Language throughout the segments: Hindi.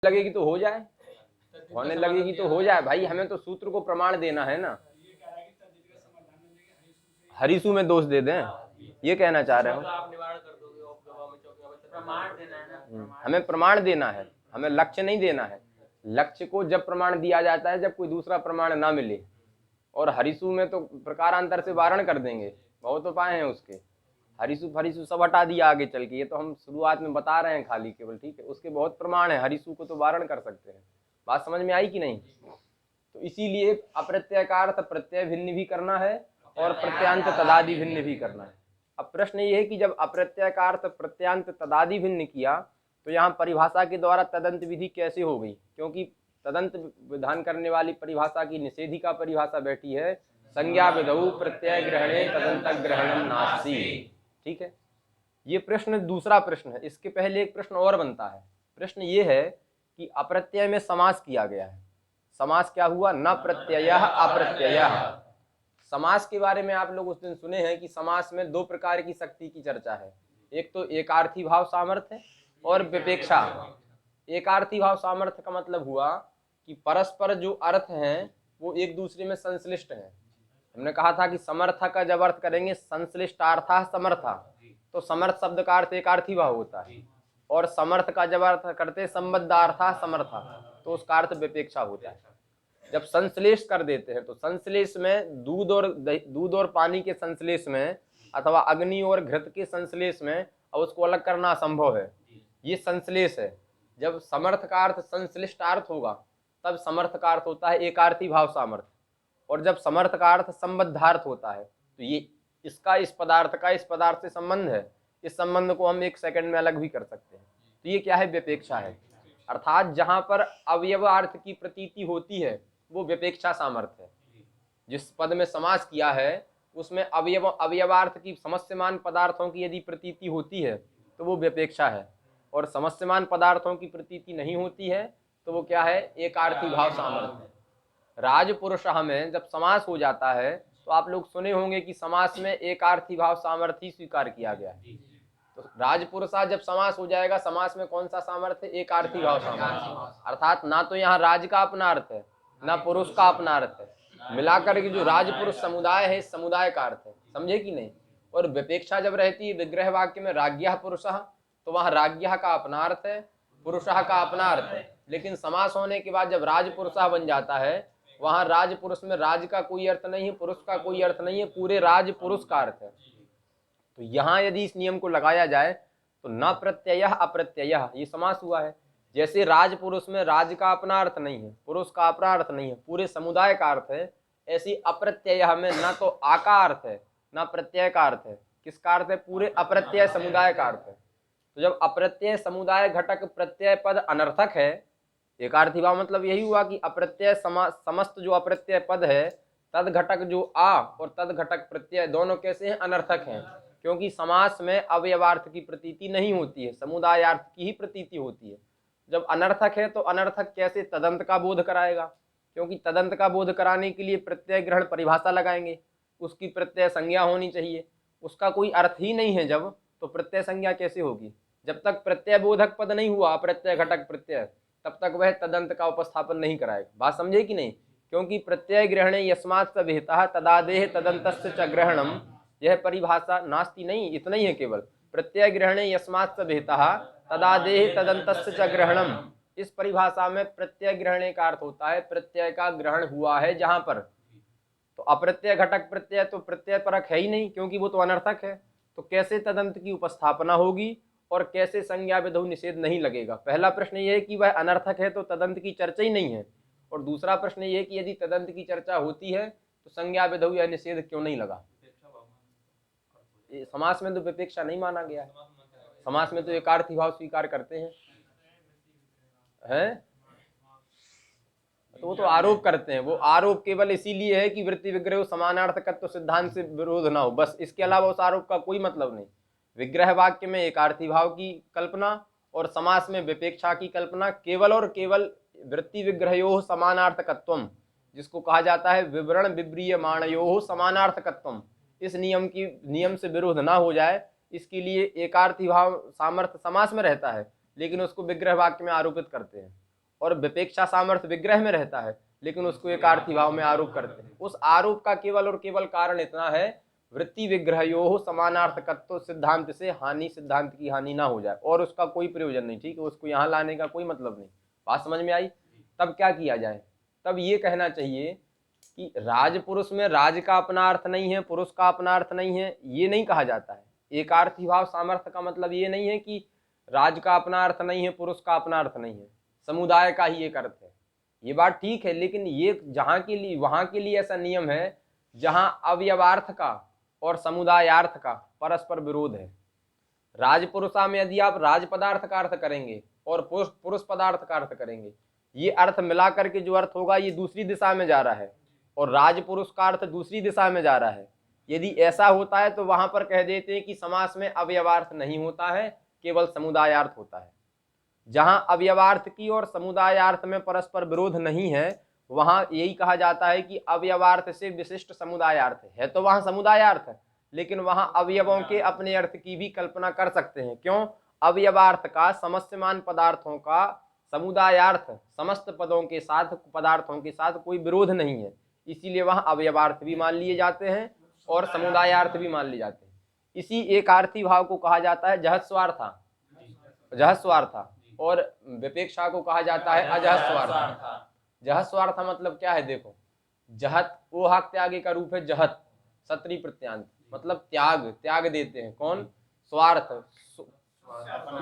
लगेगी तो हो जाए, होने लगेगी तो हो जाए भाई। हमें तो सूत्र को प्रमाण देना है ना। हरीसु में दोष दे दें, ये कहना चाह रहे हो? हमें प्रमाण देना है, हमें लक्ष्य नहीं देना है। लक्ष्य को जब प्रमाण दिया जाता है जब कोई दूसरा प्रमाण ना मिले। और हरीसु में तो प्रकारांतर से वारण कर देंगे, बहुत उपाय हैं उसके। हरीसु फरीसु सब हटा दिया आगे चल के, ये तो हम शुरुआत में बता रहे हैं खाली केवल, ठीक है। उसके बहुत प्रमाण है, हरीसु को तो वारण कर सकते हैं। बात समझ में आई कि नहीं? तो इसीलिए अप्रत्यय का अर्थ प्रत्यय भिन्न भी करना है और प्रत्यांत तदादि भिन्न भी करना है। अब प्रश्न ये है कि जब अप्रत्यय का अर्थ प्रत्यांत तदादि भिन्न किया तो यहाँ परिभाषा के द्वारा तदंत विधि कैसे हो गई? क्योंकि तदंत विधान करने वाली परिभाषा की निषेधिका परिभाषा बैठी है, संज्ञा विधौ प्रत्यय ग्रहणे तदंत ग्रहणम नास्ति। ठीक है, ये प्रश्न दूसरा प्रश्न है। इसके पहले एक प्रश्न और बनता है। प्रश्न ये है कि अप्रत्यय में समास किया गया है। समास क्या हुआ? न प्रत्ययः अप्रत्ययः। समास के बारे में आप लोग उस दिन सुने हैं कि समास में दो प्रकार की शक्ति की चर्चा है। एक तो एकार्थी भाव सामर्थ्य और विपेक्षा। एकार्थी भाव सामर्थ्य का मतलब हुआ कि परस्पर जो अर्थ हैं वो एक दूसरे में संश्लिष्ट हैं। हमने कहा था कि समर्थ का जब अर्थ करेंगे संश्लिष्टार्था समर्था, तो समर्थ शब्द का अर्थ एकार्थी भाव होता है। और समर्थ का जब अर्थ करते संबद्धार्था समर्था, तो उसका अर्थ विपेक्षा होता है। जब संश्लेष कर देते हैं तो संश्लेष में दूध और पानी के संश्लेष में अथवा अग्नि और घृत के संश्लेष में अब उसको अलग करना असंभव है, ये संश्लेष है। जब समर्थ का अर्थ संश्लिष्टार्थ होगा तब समर्थ का अर्थ होता है एकार्थी भाव सामर्थ्य। और जब समर्थ का अर्थ संबद्धार्थ होता है तो ये इसका इस पदार्थ का इस पदार्थ से संबंध है। इस संबंध को हम एक सेकंड में अलग भी कर सकते हैं। तो ये क्या है? विपेक्षा है। अर्थात जहां पर अवयवार्थ की प्रतीति होती है वो विपेक्षा सामर्थ्य है। जिस पद में समास किया है उसमें अवयवार्थ की समस्यमान पदार्थों की यदि प्रतीति होती है तो वो विपेक्षा है। और समस्यमान पदार्थों की प्रतीति नहीं होती है तो वो क्या है? एकार्थी भाव सामर्थ्य है। राजपुरुषः में जब समास हो जाता है तो आप लोग सुने होंगे कि समास में एकार्थी भाव सामर्थ्य स्वीकार किया गया है। तो राजपुरुषा जब समास हो जाएगा, समास में कौन सा सामर्थ्य? एकार्थी भाव सामर्थ्य। अर्थात ना तो यहाँ राज का अपना अर्थ है ना पुरुष का अपना अर्थ है, मिलाकर के जो राजपुरुष समुदाय है इस समुदाय का अर्थ है। समझे कि नहीं? और विपेक्षा जब रहती है विग्रह वाक्य में राज्ञः पुरुषः, तो वहां राज्ञः का अपना अर्थ है, पुरुषः का अपना अर्थ है। लेकिन समास होने के बाद जब राजपुरुषः बन जाता है वहां राजपुरुष में राज का कोई अर्थ नहीं है, पुरुष का कोई अर्थ नहीं है, पूरे राजपुरुष का अर्थ है। तो यहाँ यदि इस नियम को लगाया जाए तो न प्रत्ययः अप्रत्ययः ये समास हुआ है। जैसे राजपुरुष में राज का अपना अर्थ नहीं है, पुरुष का अपना अर्थ नहीं है, पूरे समुदाय का अर्थ है, ऐसी अप्रत्ययः में न तो आ का अर्थ है न प्रत्यय का अर्थ है। किसका अर्थ है? पूरे अप्रत्यय समुदाय का अर्थ है। तो जब अप्रत्यय समुदाय घटक प्रत्यय पद अनर्थक है, एकार्थी भाव मतलब यही हुआ कि अप्रत्यय समस्त जो अप्रत्यय पद है तद घटक जो आ और तद घटक प्रत्यय दोनों कैसे हैं? अनर्थक हैं। क्योंकि समास में अवयवार्थ की प्रतीति नहीं होती है, समुदायार्थ की ही प्रतीति होती है। जब अनर्थक है तो अनर्थक कैसे तदंत का बोध कराएगा? क्योंकि तदंत का बोध कराने के लिए प्रत्यय ग्रहण परिभाषा लगाएंगे, उसकी प्रत्यय संज्ञा होनी चाहिए। उसका कोई अर्थ ही नहीं है जब, तो प्रत्यय संज्ञा कैसे होगी? जब तक प्रत्यय बोधक पद नहीं हुआ प्रत्यय घटक प्रत्यय, तब तक वह तदंत का उपस्थापन नहीं कराएगा। बात समझे कि नहीं? क्योंकि प्रत्यय ग्रहणे यस्मात् स विहितः तदादेह तदन्तस्य च ग्रहणम, यह परिभाषा नास्ति नहीं, इतना ही है केवल। प्रत्यय ग्रहणे यस्मात् स विहितः तदादेह तदन्तस्य च ग्रहणम, इस परिभाषा में प्रत्यय ग्रहणे का अर्थ होता है प्रत्यय का ग्रहण हुआ है जहां पर। तो अप्रत्यय घटक प्रत्यय तो प्रत्यय परक है ही नहीं, क्योंकि वो तो अनर्थक है। तो कैसे तदंत की उपस्थापना होगी और कैसे संज्ञा विधौ निषेध नहीं लगेगा? पहला प्रश्न ये है कि वह अनर्थक है तो तदंत की चर्चा ही नहीं है। और दूसरा प्रश्न ये है कि यदि तदंत की चर्चा होती है तो संज्ञा विधौ या निषेध क्यों नहीं लगा? समास में तो विपेक्षा नहीं माना गया है, समास में तो एकार्थी भाव स्वीकार करते हैं। तो वो तो आरोप करते हैं। वो आरोप केवल इसीलिए है कि वृत्ति विग्रह समानार्थकत्व सिद्धांत से विरोध ना हो, बस। इसके अलावा उस आरोप का कोई मतलब नहीं। विग्रह वाक्य में एकार्थी भाव की कल्पना और समास में विपेक्षा की कल्पना, केवल और केवल वृत्ति विग्रहयोः समानार्थकत्वम, जिसको कहा जाता है विवरण विव्रियमाणयोः समानार्थकत्वम, इस नियम से विरोध ना हो जाए इसके लिए एकार्थी भाव सामर्थ्य समास में रहता है, लेकिन उसको विग्रह वाक्य में आरोपित करते हैं। और विपेक्षा सामर्थ्य विग्रह में रहता है, लेकिन उसको एकार्थी भाव में आरोप करते हैं। उस आरोप का केवल और केवल कारण इतना है, वृत्ति विग्रहयोः समानार्थकत्व सिद्धांत से हानि, सिद्धांत की हानि ना हो जाए, और उसका कोई प्रयोजन नहीं। ठीक है, उसको यहाँ लाने का कोई मतलब नहीं। बात समझ में आई? तब क्या किया जाए? तब ये कहना चाहिए कि राजपुरुष में राज का अपना अर्थ नहीं है, पुरुष का अपना अर्थ नहीं है, ये नहीं कहा जाता है। एकार्थी भाव सामर्थ्य का मतलब ये नहीं है कि राज का अपना अर्थ नहीं है, पुरुष का अपना अर्थ नहीं है, समुदाय का ही एक अर्थ है। ये बात ठीक है, लेकिन ये जहाँ के लिए, वहाँ के लिए ऐसा नियम है जहाँ अवयवार्थ का और समुदायार्थ का परस्पर विरोध है। राजपुरुषा में यदि आप राज पदार्थ का अर्थ करेंगे और पुरुष पदार्थ का अर्थ करेंगे, ये अर्थ मिला करके जो अर्थ होगा ये दूसरी दिशा में जा रहा है, और राजपुरुष का अर्थ दूसरी दिशा में जा रहा है। यदि ऐसा होता है तो वहां पर कह देते हैं कि समास में अवयवार्थ नहीं होता है, केवल समुदायार्थ होता है। जहां अवयवार्थ की और समुदायार्थ में परस्पर विरोध नहीं है, वहां यही कहा जाता है कि अवयवार्थ से विशिष्ट समुदायार्थ है। तो वहां समुदायार्थ है, लेकिन वहां अवयवों के अपने अर्थ की भी कल्पना कर सकते हैं। क्यों? अवयवार्थ का समस्तमान पदार्थों का समुदायार्थ समस्त पदों के साथ, पदार्थों के साथ कोई विरोध नहीं है, इसीलिए वहां अवयवार्थ भी मान लिए जाते हैं और समुदायार्थ भी मान लिए जाते हैं। इसी एकार्थी भाव को कहा जाता है जहस्वार्था, जहस्वार्था, और विपेक्षा को कहा जाता है अजहस्वार्था। जहस्वार्था मतलब क्या है? देखो, जहत ओहाक त्यागे का रूप है जहत, सत्री प्रत्यांत, मतलब त्याग, त्याग देते हैं। कौन? स्वार्थ,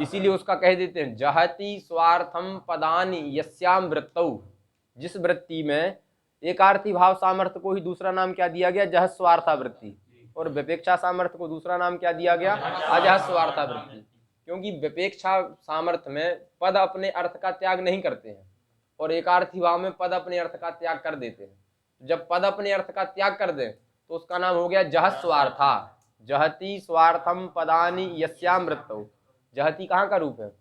इसीलिए उसका कह देते हैं जहति स्वार्थम पदानि यस्याम वृत्तौ। जिस वृत्ति में एकार्थी भाव सामर्थ्य को ही दूसरा नाम क्या दिया गया? जहस्वार्था वृत्ति, और विपेक्षा सामर्थ्य को दूसरा नाम क्या दिया गया? अजहस्वार्था वृत्ति। क्योंकि विपेक्षा सामर्थ्य में पद अपने अर्थ का त्याग नहीं करते हैं, और एकार्थी भाव में पद अपने अर्थ का त्याग कर देते हैं। जब पद अपने अर्थ का त्याग कर दे तो उसका नाम हो गया जहस्वार्था। जहति स्वार्थम पदानि यस्याम वृत्तौ। जहति कहाँ का रूप है?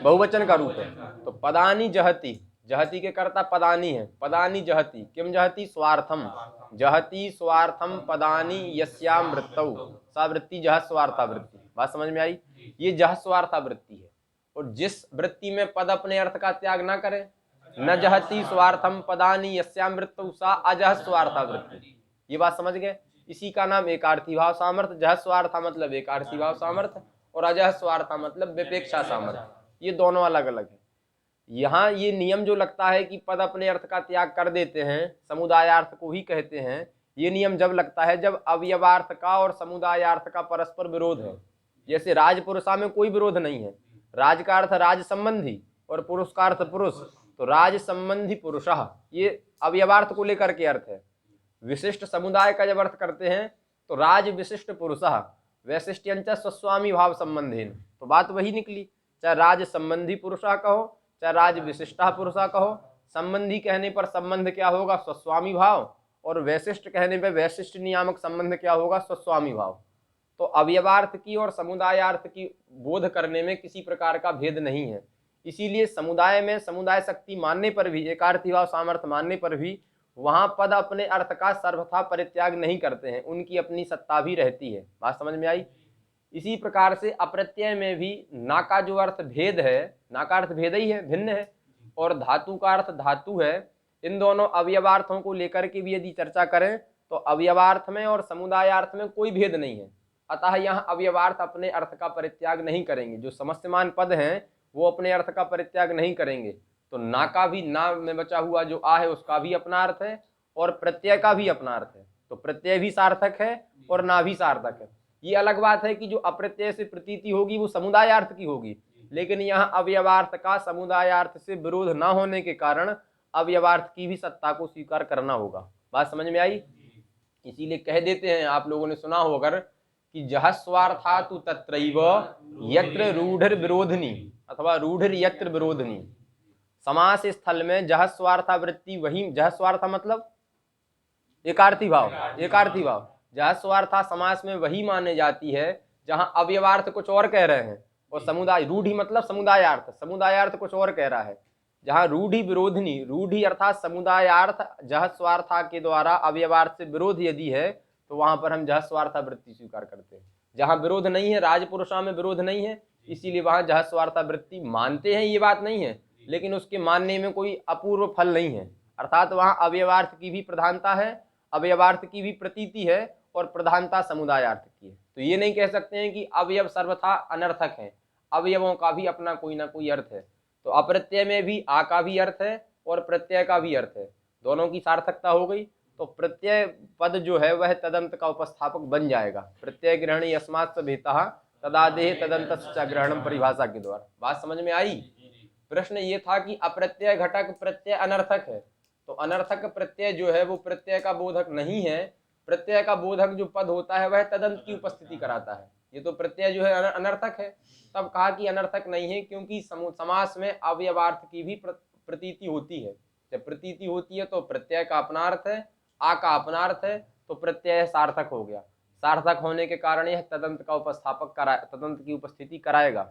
बहुवचन का रूप है। तो पदानि जहति, जहति के कर्ता पदानि है, पदानि जहति, किम जहति? स्वार्थम, जहति स्वार्थम पदानि यस्याम वृत्तौ, सा वृत्ति जहस्वार्था वृत्ति। बात समझ में आई? ये जहस्वार्था वृत्ति है। और जिस वृत्ति में पद अपने अर्थ का त्याग ना करे, न जहति स्वार्थम पदानि यस्याम वृत्तौ सा अजहस्वार्था वृत्ति। ये बात समझ गए? इसी का नाम एकार्थी भाव सामर्थ्य। जहस्वार्था मतलब एकार्थी भाव सामर्थ्य, और अजहस्वार्था मतलब विपेक्षा सामर्थ्य। ये दोनों अलग अलग है। यहाँ ये नियम जो लगता है कि पद अपने अर्थ का त्याग कर देते हैं, समुदायार्थ को ही कहते हैं, ये नियम जब लगता है जब अवयवार्थ का और समुदायार्थ का परस्पर विरोध है। जैसे राजपुरुषा में कोई विरोध नहीं है, राज का अर्थ राज संबंधी और पुरुष का अर्थ पुरुष, तो राज संबंधी पुरुषः, ये अवयवार्थ को लेकर के अर्थ है। विशिष्ट समुदाय का जब अर्थ करते हैं तो राज विशिष्ट पुरुषः वैशिष्ट्यंच स्वस्वामी भाव संबंधेन, तो बात वही निकली। चाहे राज संबंधी पुरुषः कहो, चाहे राज विशिष्टा पुरुषा कहो। संबंधी कहने पर संबंध क्या होगा? स्वस्वामी भाव, और वैशिष्ट कहने पर वैशिष्ट नियामक संबंध क्या होगा? स्वस्वामी भाव। तो अवयवार्थ की और समुदायार्थ की बोध करने में किसी प्रकार का भेद नहीं है। इसीलिए समुदाय में समुदाय शक्ति मानने पर भी, एकार्थी भाव सामर्थ्य मानने पर भी, वहां पद अपने अर्थ का सर्वथा परित्याग नहीं करते हैं, उनकी अपनी सत्ता भी रहती है। बात समझ में आई? इसी प्रकार से अप्रत्यय में भी ना का जो अर्थ भेद है, ना का अर्थ भेद ही है, भिन्न है, और धातु का अर्थ धातु है। इन दोनों अवयवार्थों को लेकर के भी यदि चर्चा करें तो अवयवार्थ में और समुदायार्थ में कोई भेद नहीं है। अतः यहाँ अवयवार्थ अपने अर्थ का परित्याग नहीं करेंगे। जो समस्तमान पद हैं वो अपने अर्थ का परित्याग नहीं करेंगे। तो ना का भी, ना में बचा हुआ जो आ है उसका भी अपना अर्थ है, और प्रत्यय का भी अपना अर्थ है। तो प्रत्यय भी सार्थक है और ना भी सार्थक है। ये अलग बात है कि जो अप्रत्यय से प्रतीति होगी वो समुदायार्थ की होगी, लेकिन यहाँ अवयवार्थ का समुदायार्थ से विरोध ना होने के कारण अवयवार्थ की भी सत्ता को स्वीकार करना होगा। बात समझ में आई? इसीलिए कह देते हैं, आप लोगों ने सुना हो अगर, कि जहस्वार्था तु तत्रैव यत्र रूढ़िर विरोधिनी अथवा रूढ़िर यत्र विरोधिनी। समास स्थल में जहस्वार्था वृत्ति वही, जहस्वार्था मतलब एकार्थी भाव, एकार्थी भाव, जहस्वार्था समास में वही माने जाती है जहां अवयवार्थ कुछ और कह रहे हैं और समुदाय, रूढ़ी मतलब समुदायार्थ, समुदायार्थ कुछ और कह रहा है। जहां रूढ़ी विरोधिनी, रूढ़ी अर्थात समुदायार्थ जहस्वार्था के द्वारा अवयवार्थ से विरोध यदि है तो वहां पर हम जहस्वार्था वृत्ति स्वीकार करते हैं। जहां विरोध नहीं है, राजपुरुषा में विरोध नहीं है, इसीलिए वहां जहस्वार्था वृत्ति मानते हैं, ये बात नहीं है, लेकिन उसके मानने में कोई अपूर्व फल नहीं है। अर्थात वहां अवयवार्थ की भी प्रधानता है, अवयवार्थ की भी प्रतीति है, और प्रधानता समुदायार्थ की है। तो ये नहीं कह सकते हैं कि अवयव सर्वथा अनर्थक है, अवयवों का भी अपना कोई ना कोई अर्थ है। तो अप्रत्यय में भी आ का भी अर्थ है और प्रत्यय का भी अर्थ है, दोनों की सार्थकता हो गई। तो प्रत्यय पद जो है वह तदंत का उपस्थापक बन जाएगा। प्रत्यय ग्रहण यस्मात् भेता तदादेह तदंत ग्रहणम परिभाषा के द्वारा। बात समझ में आई? प्रश्न ये था कि अप्रत्यय घटक प्रत्यय अनर्थक है, तो अनर्थक प्रत्यय जो है वो प्रत्यय का बोधक नहीं है। प्रत्यय का बोधक जो पद होता है वह तदंत की उपस्थिति कराता है। ये तो प्रत्यय जो है अनर्थक है। तब कहा कि अनर्थक नहीं है, क्योंकि समास में अवयवार्थ की भी प्रतीति होती है। जब प्रतीति होती है तो प्रत्यय का अपना अर्थ है, आ का अपना अर्थ है, तो प्रत्यय सार्थक हो गया। सार्थक होने के कारण यह तदंत का उपस्थापक तदंत की उपस्थिति कराएगा।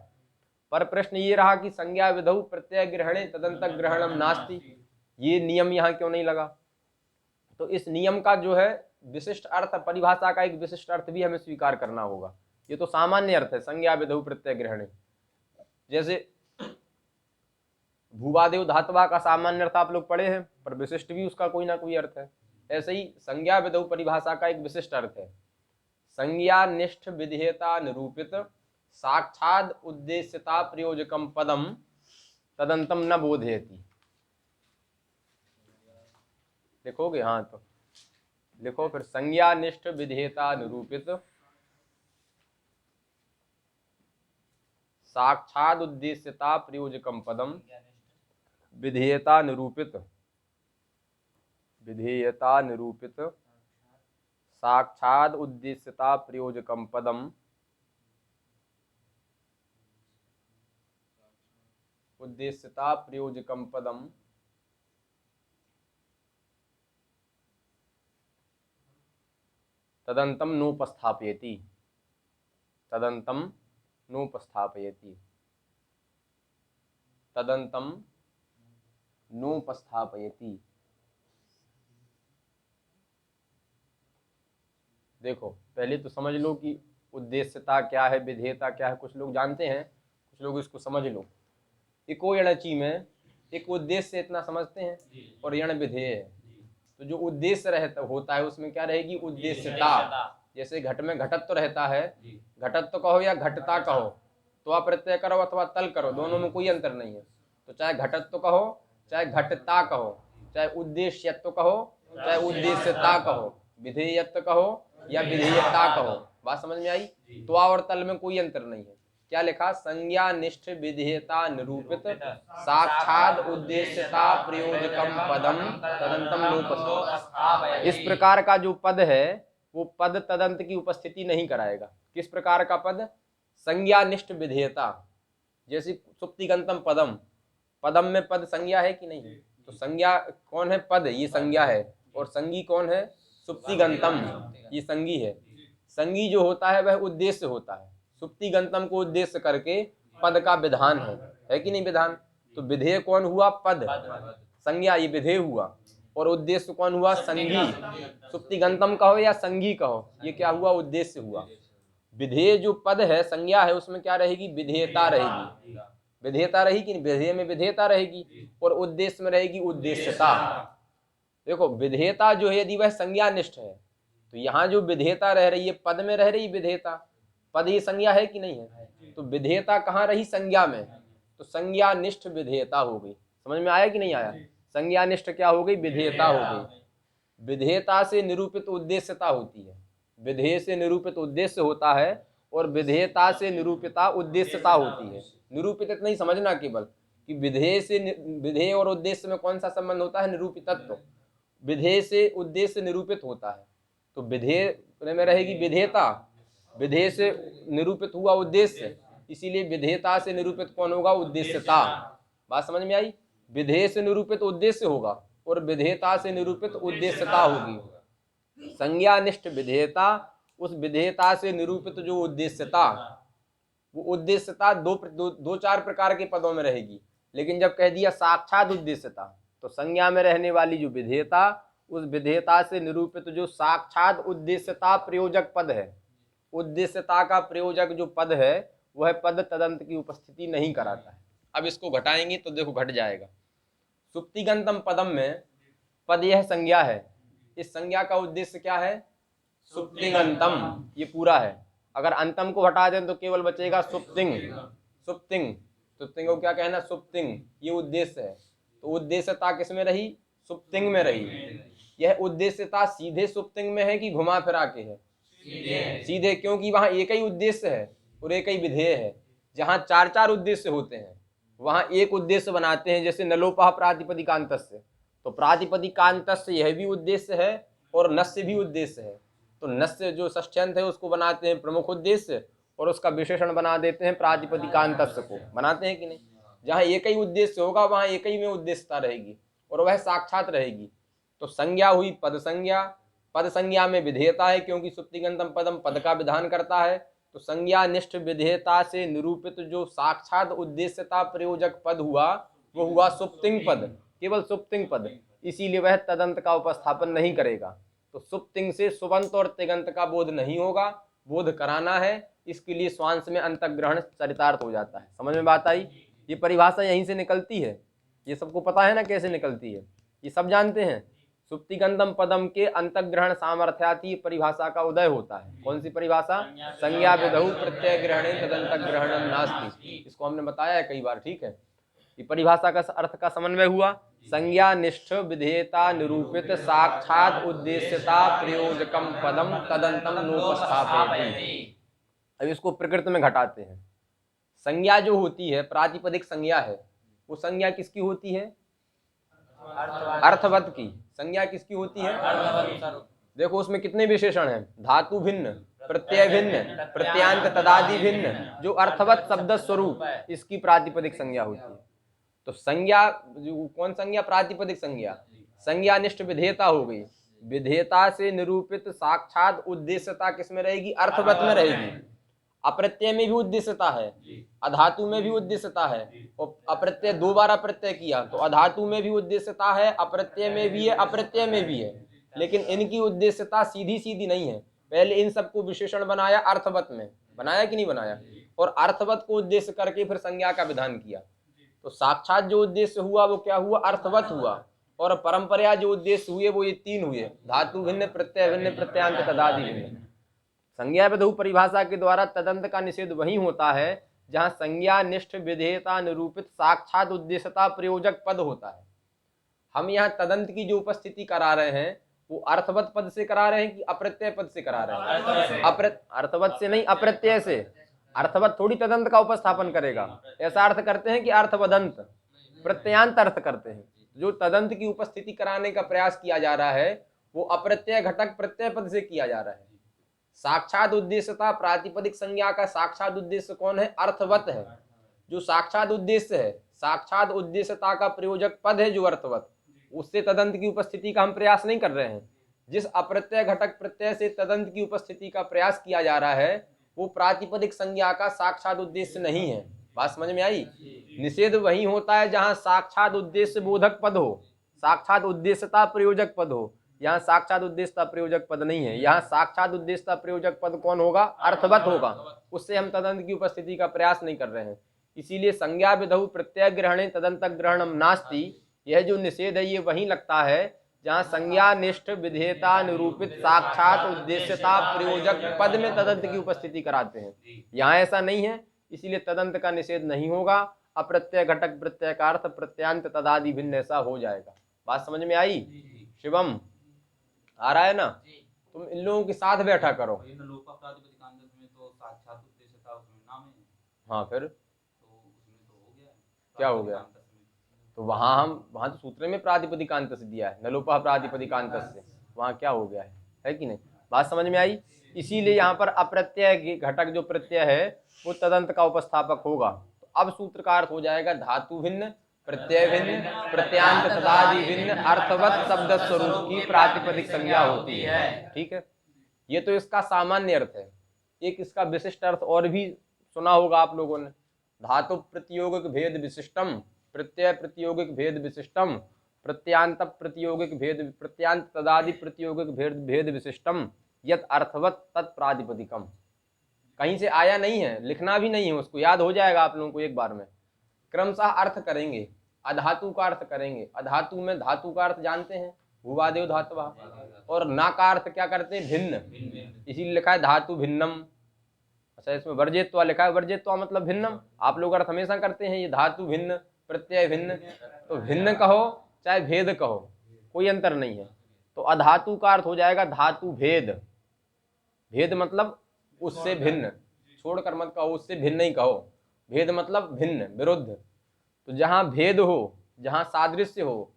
पर प्रश्न ये रहा कि संज्ञा विधौ प्रत्यय ग्रहणे तदंत ग्रहणम नास्ति, ये नियम यहाँ क्यों नहीं लगा? तो इस नियम का जो है विशिष्ट अर्थ, परिभाषा का एक विशिष्ट अर्थ भी हमें स्वीकार करना होगा। ये तो सामान्य अर्थ है संज्ञा विधौ प्रत्यय ग्रहणे। जैसे भूवादेव धातवा का सामान्य अर्थ आप लोग पढ़े हैं, पर विशिष्ट भी उसका कोई ना कोई अर्थ है। ऐसे ही संज्ञा विधौ परिभाषा का एक विशिष्ट अर्थ है संज्ञा निष्ठ विधेयता निरूपित साक्षात उद्देश्यता प्रयोजकम पदम तदंतम न बोधयति। लिखोगे? हाँ तो लिखो फिर। संज्ञा निष्ठ विधेयता निरूपित साक्षात उद्देश्यता प्रयोजकम पदम विधेयता निरूपित साक्षात उद्देश्यता प्रयोजकम पदम तदंतम नोपस्थापयति। देखो पहले तो समझ लो कि उद्देश्यता क्या है, विधेयता क्या है। कुछ लोग जानते हैं, कुछ लोग इसको समझ लो। इको यणची में एक उद्देश्य इतना समझते हैं और यण विधेय है। तो जो उद्देश्य रहता होता है उसमें क्या रहेगी? उद्देश्यता। जैसे घट में घटत्व रहता है, घटत्व कहो या घटता कहो, तो आप प्रत्यय करो अथवा तल करो, दोनों में कोई अंतर नहीं है। तो चाहे घटत्व कहो, चाहे घटता कहो, चाहे उद्देश्यत्व कहो, चाहे उद्देश्यता कहो, विधेयत्व कहो या विधेयता कहो। बात समझ में आई? तो और तल में कोई अंतर नहीं है। क्या लिखा? संज्ञा निष्ठ विधेयता निरूपित साक्षात उद्देश्यता प्रयोजकम पदम तदंतम नोपस्थापयति। इस प्रकार का जो पद है वो पद तदंत की उपस्थिति नहीं कराएगा। किस प्रकार का पद? संज्ञा निष्ठ विधेयता। जैसे सुप्तिगंतम पदम, पदम में पद संज्ञा है कि नहीं? तो संज्ञा कौन है? पद, ये संज्ञा है। और संगी कौन है? सुप्तिगंतम, ये संगी है। संगी जो होता है वह उद्देश्य होता है। सुप्तिगंतम को उद्देश्य करके पद का विधान है कि नहीं विधान? तो विधेय कौन हुआ? पद। संज्ञा ये विधेय हुआ, और उद्देश्य कौन हुआ? संगी। सुप्तिगंतम कहो या संगी कहो, ये क्या हुआ? उद्देश्य हुआ। विधेय जो पद है, संज्ञा है, उसमें क्या रहेगी? विधेयता रहेगी। विधेयता रहेगी, विधेय में विधेयता रहेगी, और उद्देश्य में रहेगी उद्देश्यता। देखो विधेयता जो है यदि वह संज्ञा निष्ठ है, तो यहाँ जो विधेयता रह रही है पद में रह रही विधेयता। पद ही संज्ञा है कि नहीं है? तो विधेयता कहाँ रही? संज्ञा में। तो संज्ञा निष्ठ विधेयता हो गई। समझ में आया कि नहीं आया? संज्ञा निष्ठ क्या हो गई? विधेयता हो गई। विधेयता से निरूपित उद्देश्यता होती है। विधेय से निरूपित उद्देश्य होता है, और विधेयता से निरूपिता उद्देश्यता होती है। निरूपित इतना ही समझना केवल कि विधेय से, विधेय और उद्देश्य में कौन सा संबंध होता है? निरूपितत्व। विधेय से उद्देश्य निरूपित होता है, तो विधेय में रहेगी विधेयता। विधेय से निरूपित हुआ उद्देश्य, इसीलिए विधेयता से निरूपित कौन होगा? उद्देश्यता। बात समझ में आई? विधेय से निरूपित उद्देश्य होगा और विधेयता से निरूपित उद्देश्यता होगी। संज्ञा निष्ठ विधेयता, उस विधेयता से निरूपित जो उद्देश्यता, वो उद्देश्यता दो चार प्रकार के पदों में रहेगी। लेकिन जब कह दिया साक्षात उद्देश्यता, तो संज्ञा में रहने वाली जो विधेयता, उस विधेयता से निरूपित जो साक्षात उद्देश्यता प्रयोजक पद है, उद्देश्यता का प्रयोजक जो पद है, वह पद तदंत की उपस्थिति नहीं कराता है। अब इसको घटाएंगे तो देखो घट जाएगा। सुप्तिगंतम पदम में पद यह संज्ञा है, इस संज्ञा का उद्देश्य क्या है? सुप्तिगंतम, ये पूरा है। अगर अंतम को हटा दें तो केवल बचेगा सुप्तिंग। सुप्तिंग, सुप्तिंग को क्या कहना? सुप्तिंग, ये उद्देश्य है। तो उद्देश्यता किसमें रही? सुप्तिंग में रही। यह उद्देश्यता सीधे सुप्तिंग में है कि घुमा फिरा के है? सीधे, क्योंकि वहां एक ही उद्देश्य है और एक ही विधेय है। जहां चार चार उद्देश्य होते हैं वहां एक उद्देश्य बनाते हैं, जैसे नलोपः प्रातिपदिकांतस्य, तो प्रातिपदिकांतस्य यह भी उद्देश्य है और नस्य भी उद्देश्य है। तो नस्य जो षष्ठ्यंत है उसको बनाते हैं प्रमुख उद्देश्य और उसका विशेषण बना देते हैं प्रातिपदिकांतस्य को, बनाते हैं कि नहीं? जहां एक ही उद्देश्य होगा वहां एक ही में उद्देश्यता रहेगी और वह साक्षात रहेगी। तो संज्ञा हुई पद संज्ञा, पद संज्ञा में विधेयता है क्योंकि सुप्तिगंतम पदम पद का विधान करता है। तो संज्ञा निष्ठ विधेयता से निरूपित जो साक्षात उद्देश्यता प्रयोजक पद हुआ वो हुआ सुप्तिंग पद, केवल सुप्तिंग पद, इसीलिए वह तदंत का उपस्थापन नहीं करेगा। तो सुप्तिंग से सुबंत और तिगंत का बोध नहीं होगा, बोध कराना है, इसके लिए स्वांश में अंतग्रहण चरितार्थ हो जाता है। समझ में बात आई? ये परिभाषा यहीं से निकलती है, ये सबको पता है ना कैसे निकलती है, ये सब जानते हैं। सुप्तिगंतम पदम के अंतग्रहण सामर्थ्याति परिभाषा का उदय होता है। कौन सी परिभाषा? संज्ञा विधौ प्रत्यय ग्रहणे तदंतग्रहणम नास्ति, इसको हमने बताया है कई बार, ठीक है। ये परिभाषा का अर्थ का समन्वय हुआ, संज्ञा निष्ठ विधेयता निरूपित साक्षात उद्देश्यता प्रयोजकम पदम तदंतम नोपस्थापयति। अब इसको प्रकृति में घटाते हैं। संज्ञा जो होती है प्रातिपदिक संज्ञा है, वो संज्ञा किसकी होती है? अर्थवत की। संज्ञा किसकी होती है? देखो उसमें कितने विशेषण हैं? धातु भिन्न, प्रत्यय भिन्न, प्रत्यांत तदादि भिन्न, जो अर्थवत शब्द स्वरूप, इसकी प्रातिपदिक संज्ञा होती है। तो संज्ञा कौन संज्ञा? प्रातिपदिक संज्ञा। संज्ञानिष्ठ विधेयता हो गई, विधेयता से निरूपित साक्षात उद्देश्यता किसमें रहेगी? अर्थवत में रहेगी। अप्रत्यय में भी उद्देश्यता है, अधातु में भी उद्देश्यता है, और अप्रत्यय दो बार अप्रत्यय किया तो अधातु में भी उद्देश्यता है, अप्रत्यय में भी है, अप्रत्यय में भी है। लेकिन इनकी उद्देश्यता सीधी सीधी नहीं है, पहले इन सबको विशेषण बनाया अर्थवत में, बनाया कि नहीं बनाया? और अर्थवत को उद्देश्य करके फिर संज्ञा का विधान किया। तो साक्षात जो उद्देश्य हुआ वो क्या हुआ? अर्थवत हुआ। और परंपरा जो उद्देश्य हुए वो ये तीन हुए, धातु भिन्न, प्रत्यय भिन्न, प्रत्यांत तदादि भिन्न। संज्ञा विधौ परिभाषा के द्वारा तदंत का निषेध वहीं होता है जहां संज्ञा निष्ठ विधेयता निरूपित साक्षात उद्देश्यता प्रयोजक पद होता है। हम यहाँ तदंत की जो उपस्थिति करा रहे हैं वो अर्थवत पद से करा रहे हैं कि अप्रत्यय पद से करा रहे हैं? अर्थवत से नहीं, अप्रत्यय से। अर्थवत थोड़ी तदंत का उपस्थापन करेगा, ऐसा अर्थ करते हैं कि अर्थवदंत, प्रत्यांत अर्थ करते हैं। जो तदंत की उपस्थिति कराने का प्रयास किया जा रहा है वो अप्रत्यय घटक प्रत्यय पद से किया जा रहा है। साक्षात उद्देश्यता प्रातिपदिक संज्ञा का साक्षात उद्देश्य कौन है? अर्थवत है। जो साक्षात उद्देश्य है, साक्षात उद्देश्यता का प्रयोजक पद है जो अर्थवत, उससे तदंत की उपस्थिति का हम प्रयास नहीं कर रहे हैं। जिस अप्रत्यय घटक प्रत्यय से तदंत की उपस्थिति का प्रयास किया जा रहा है वो प्रातिपदिक संज्ञा का साक्षात उद्देश्य नहीं है। बात समझ में आई? निषेध वही होता है जहां साक्षात उद्देश्य बोधक पद हो, साक्षात उद्देश्यता प्रयोजक पद हो। यहाँ साक्षात उद्देश्यता प्रयोजक पद नहीं है, यहाँ साक्षात उद्देश्यता प्रयोजक पद कौन होगा? अर्थवत होगा। उससे हम तदंत की उपस्थिति का प्रयास नहीं कर रहे हैं। इसीलिए संज्ञा विधौ प्रत्यय ग्रहणे तदंत ग्रहणम नास्ति, यह जो निषेध है ये वहीं लगता है जहाँ संज्ञा निष्ठ विधेयता निरूपित साक्षात उद्देश्यता प्रयोजक पद में तदंत की उपस्थिति कराते हैं। यहाँ ऐसा नहीं है, इसीलिए तदंत का निषेध नहीं होगा। अप्रत्यय घटक प्रत्यय का अर्थ प्रत्यांत तदादि भिन्न ऐसा हो जाएगा। बात समझ में आई? शिवम आ रहा है ना? तुम इन लोगों के साथ बैठा करो। हाँ फिर क्या हो गया? तो वहां तो सूत्र में प्रातिपदिकांत से दिया है, नलोपः प्रातिपदिकांत से, वहां क्या हो गया है कि नहीं? बात समझ में आई? इसीलिए यहाँ पर अप्रत्यय घटक जो प्रत्यय है वो तदंत का उपस्थापक होगा। तो अब सूत्र का अर्थ हो जाएगा धातु भिन्न, प्रत्यय भिन्न, प्रत्यांत तदादि भिन्न, अर्थवत शब्द स्वरूप की प्रातिपदिक संज्ञा होती है। ठीक है, ये तो इसका सामान्य अर्थ है। एक इसका विशिष्ट अर्थ और भी सुना होगा आप लोगों ने, धातु प्रतियोगिक भेद विशिष्टम, प्रत्यय प्रतियोगिक भेद विशिष्टम, प्रत्यांत प्रतियोगिक भेद, प्रत्यांत तदादि प्रतियोगिक भेद विशिष्टम, यत अर्थवत तत् प्रातिपदिकम। कहीं से आया नहीं है, लिखना भी नहीं है, उसको याद हो जाएगा आप लोगों को एक बार में। क्रमशः अर्थ करेंगे, अधातु का अर्थ करेंगे। अधातु में धातु का अर्थ जानते हैं, भूवादेव धातुवा, और ना का अर्थ क्या करते हैं, भिन्न, इसीलिए लिखा है धातु भिन्नम। अच्छा, इसमें वर्जित्वा लिखा है, वर्जित्वा मतलब भिन्नम, आप लोग अर्थ हमेशा करते हैं ये धातु भिन्न, प्रत्यय भिन्न, तो भिन्न कहो चाहे भेद कहो, कोई अंतर नहीं है। तो अधातु का अर्थ हो जाएगा धातु भेद। भेद मतलब उससे भिन्न, छोड़कर मत कहो, उससे भिन्न ही कहो। भेद मतलब भिन्न, विरुद्ध। तो जहां भेद हो, जहां सादृश्य हो,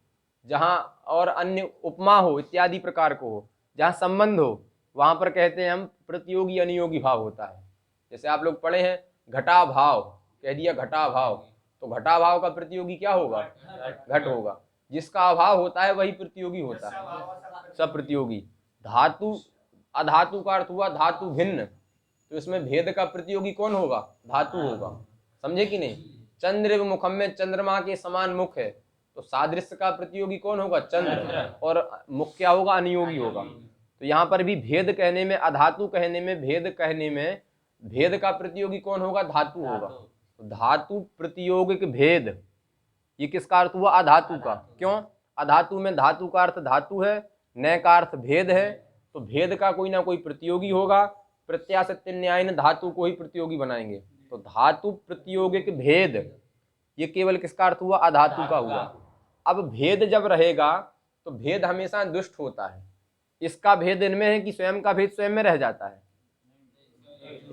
जहां और अन्य उपमा हो इत्यादि प्रकार को हो, जहां संबंध हो, वहां पर कहते हैं हम प्रतियोगी अनियोगी भाव होता है। जैसे आप लोग पढ़े हैं घटा भाव, कह दिया घटा भाव, तो घटा भाव का प्रतियोगी क्या होगा, घट होगा। जिसका अभाव होता है वही प्रतियोगी होता है, सब प्रतियोगी। धातु अधातु का अर्थ हुआ धातु भिन्न, तो इसमें भेद का प्रतियोगी कौन होगा, धातु होगा। समझे कि नहीं। चंद्र मुखम में चंद्रमा के समान मुख है, तो सादृश्य का प्रतियोगी कौन होगा, चंद्र, और मुख क्या होगा, अनियोगी होगा। तो यहाँ पर भी भेद कहने में, अधातु कहने में, भेद कहने में भेद का प्रतियोगी कौन होगा, धातु होगा। तो धातु प्रतियोगिक भेद, ये किसका अर्थ हुआ, अधातु का। क्यों, अधातु में धातु का अर्थ धातु है, न का अर्थ भेद है, तो भेद का कोई ना कोई प्रतियोगी होगा। प्रत्याशत्य न्यायन धातु को ही प्रतियोगी बनाएंगे। तो धातु प्रतियोगिक भेद, ये केवल किसका अर्थ हुआ, अधातु का हुआ। अब भेद जब रहेगा तो भेद हमेशा दुष्ट होता है। इसका भेद इनमें है कि स्वयं का भेद स्वयं में रह जाता है,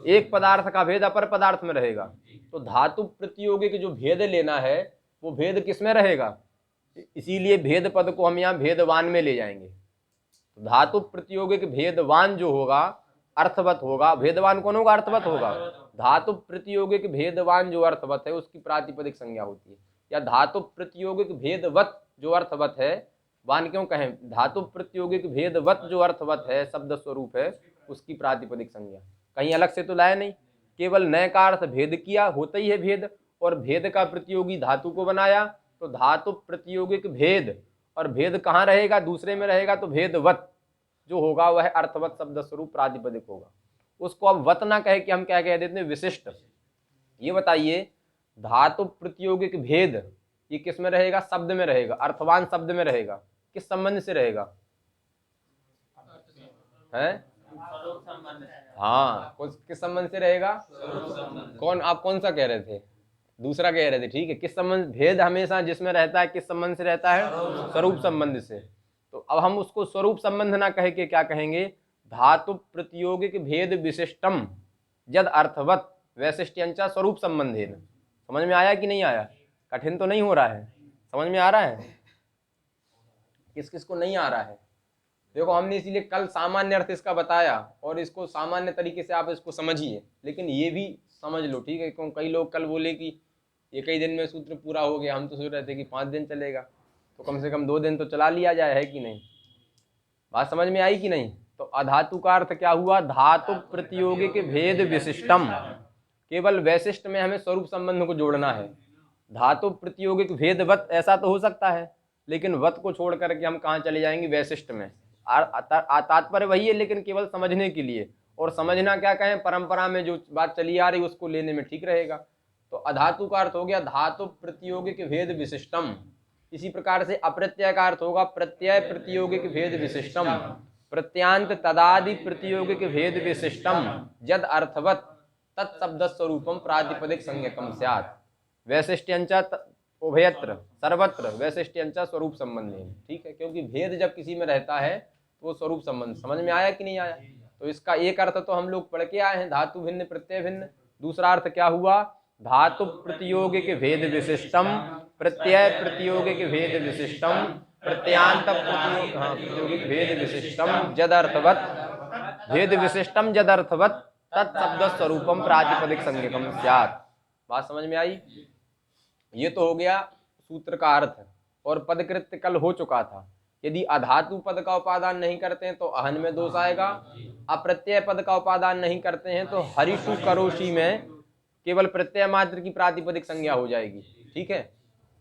एक पदार्थ का भेद अपर पदार्थ में रहेगा। तो धातु प्रतियोगिक जो भेद लेना है वो भेद किसमें रहेगा, इसीलिए भेद पद को हम यहाँ भेदवान में ले जाएंगे। तो धातु प्रतियोगिक भेदवान जो होगा अर्थवत होगा। भेदवान कौन होगा, अर्थवत होगा। धातु प्रतियोगिक भेदवान जो अर्थवत है उसकी प्रातिपदिक संज्ञा होती है। या धातु प्रतियोगिक भेदवत जो अर्थवत है, वान क्यों कहें, धातु प्रतियोगिक भेदवत जो अर्थवत है, शब्द स्वरूप है, उसकी प्रातिपदिक संज्ञा। कहीं अलग से तो लाया नहीं, केवल नए का अर्थ भेद किया, होता ही है भेद, और भेद का प्रतियोगी धातु को बनाया। तो धातु प्रतियोगिक भेद, और भेद कहाँ रहेगा, दूसरे में रहेगा, तो भेदवत जो होगा वह अर्थवत शब्द स्वरूप प्रातिपदिक होगा। उसको अब वत ना कहे कि हम क्या कह देते हैं, विशिष्ट। ये बताइए धातु प्रतियोगिक भेद ये किस में रहेगा, शब्द में रहेगा, अर्थवान शब्द में रहेगा। किस संबंध से रहेगा, है, हाँ, किस संबंध से रहेगा, कौन, आप कौन सा कह रहे थे, दूसरा कह रहे थे, ठीक है। किस संबंध, भेद हमेशा जिसमें रहता है किस संबंध से रहता है, स्वरूप संबंध से। तो अब हम उसको स्वरूप संबंध ना कहे के क्या कहेंगे, धातु प्रतियोगिक भेद विशिष्टम यद अर्थवत वैशिष्ट्यंचा स्वरूप संबंधेन। समझ में आया कि नहीं आया, कठिन तो नहीं हो रहा है, समझ में आ रहा है, किस किस को नहीं आ रहा है। देखो हमने इसीलिए कल सामान्य अर्थ इसका बताया, और इसको सामान्य तरीके से आप इसको समझिए, लेकिन ये भी समझ लो, ठीक है। क्यों कई लोग कल बोले कि एक ही दिन में सूत्र पूरा हो गया, हम तो सोच रहे थे कि 5 दिन चलेगा, तो कम से कम 2 दिन तो चला लिया जाए, है कि नहीं। बात समझ में आई कि नहीं। तो अधातु का अर्थ क्या हुआ, धातु प्रतियोगिक भेद विशिष्टम। केवल वैशिष्ट में हमें स्वरूप संबंध को जोड़ना है। धातु प्रतियोगिक भेदवत ऐसा तो हो सकता है, लेकिन वत को छोड़ करके हम कहाँ चले जाएंगे, वैशिष्ट में। तात्पर्य वही है, लेकिन केवल समझने के लिए। और समझना क्या कहें, परंपरा में जो बात चली आ रही उसको लेने में ठीक रहेगा। तो अधातु का अर्थ हो गया धातु प्रतियोगिक भेद विशिष्टम। इसी प्रकार से अप्रत्यय का अर्थ होगा प्रत्यय प्रतियोगिक भेद विशिष्टम, प्रत्यांत तदादि प्रतियोगिक भेद विशिष्टम यद अर्थवत तत्शब्द स्वरूपम प्रातिपदिक संज्ञकम स्यात् वैशिष्ट्यंचा उभयत्र सर्वत्र वैशिष्ट्यंचा स्वरूप संबंधी। ठीक है, क्योंकि भेद जब किसी में रहता है तो वो स्वरूप संबंध। समझ में आया कि नहीं आया। तो इसका एक अर्थ तो हम लोग पढ़ के आए हैं, धातु भिन्न प्रत्यय भिन्न। दूसरा अर्थ क्या हुआ, धातु प्रतियोगिक भेद विशिष्टम, प्रत्यय प्रतियोगिक भेद विशिष्टम, प्रत्यांत प्रतियोगिक भेद विशिष्टम जदर्थवत भेद विशिष्टम जदर्थवत तत्शब्द स्वरूपम प्रातिपदिक संज्ञकम स्यात्। बात समझ में आई। ये तो हो गया सूत्र का अर्थ, और पदकृत्य कल हो चुका था। यदि अधातु पद का उपादान नहीं करते हैं तो अहन में दोष आएगा, अप्रत्यय पद का उपादान नहीं करते हैं तो हरिषु करोषि में केवल प्रत्यय मात्र की प्रातिपदिक संज्ञा हो जाएगी। ठीक है,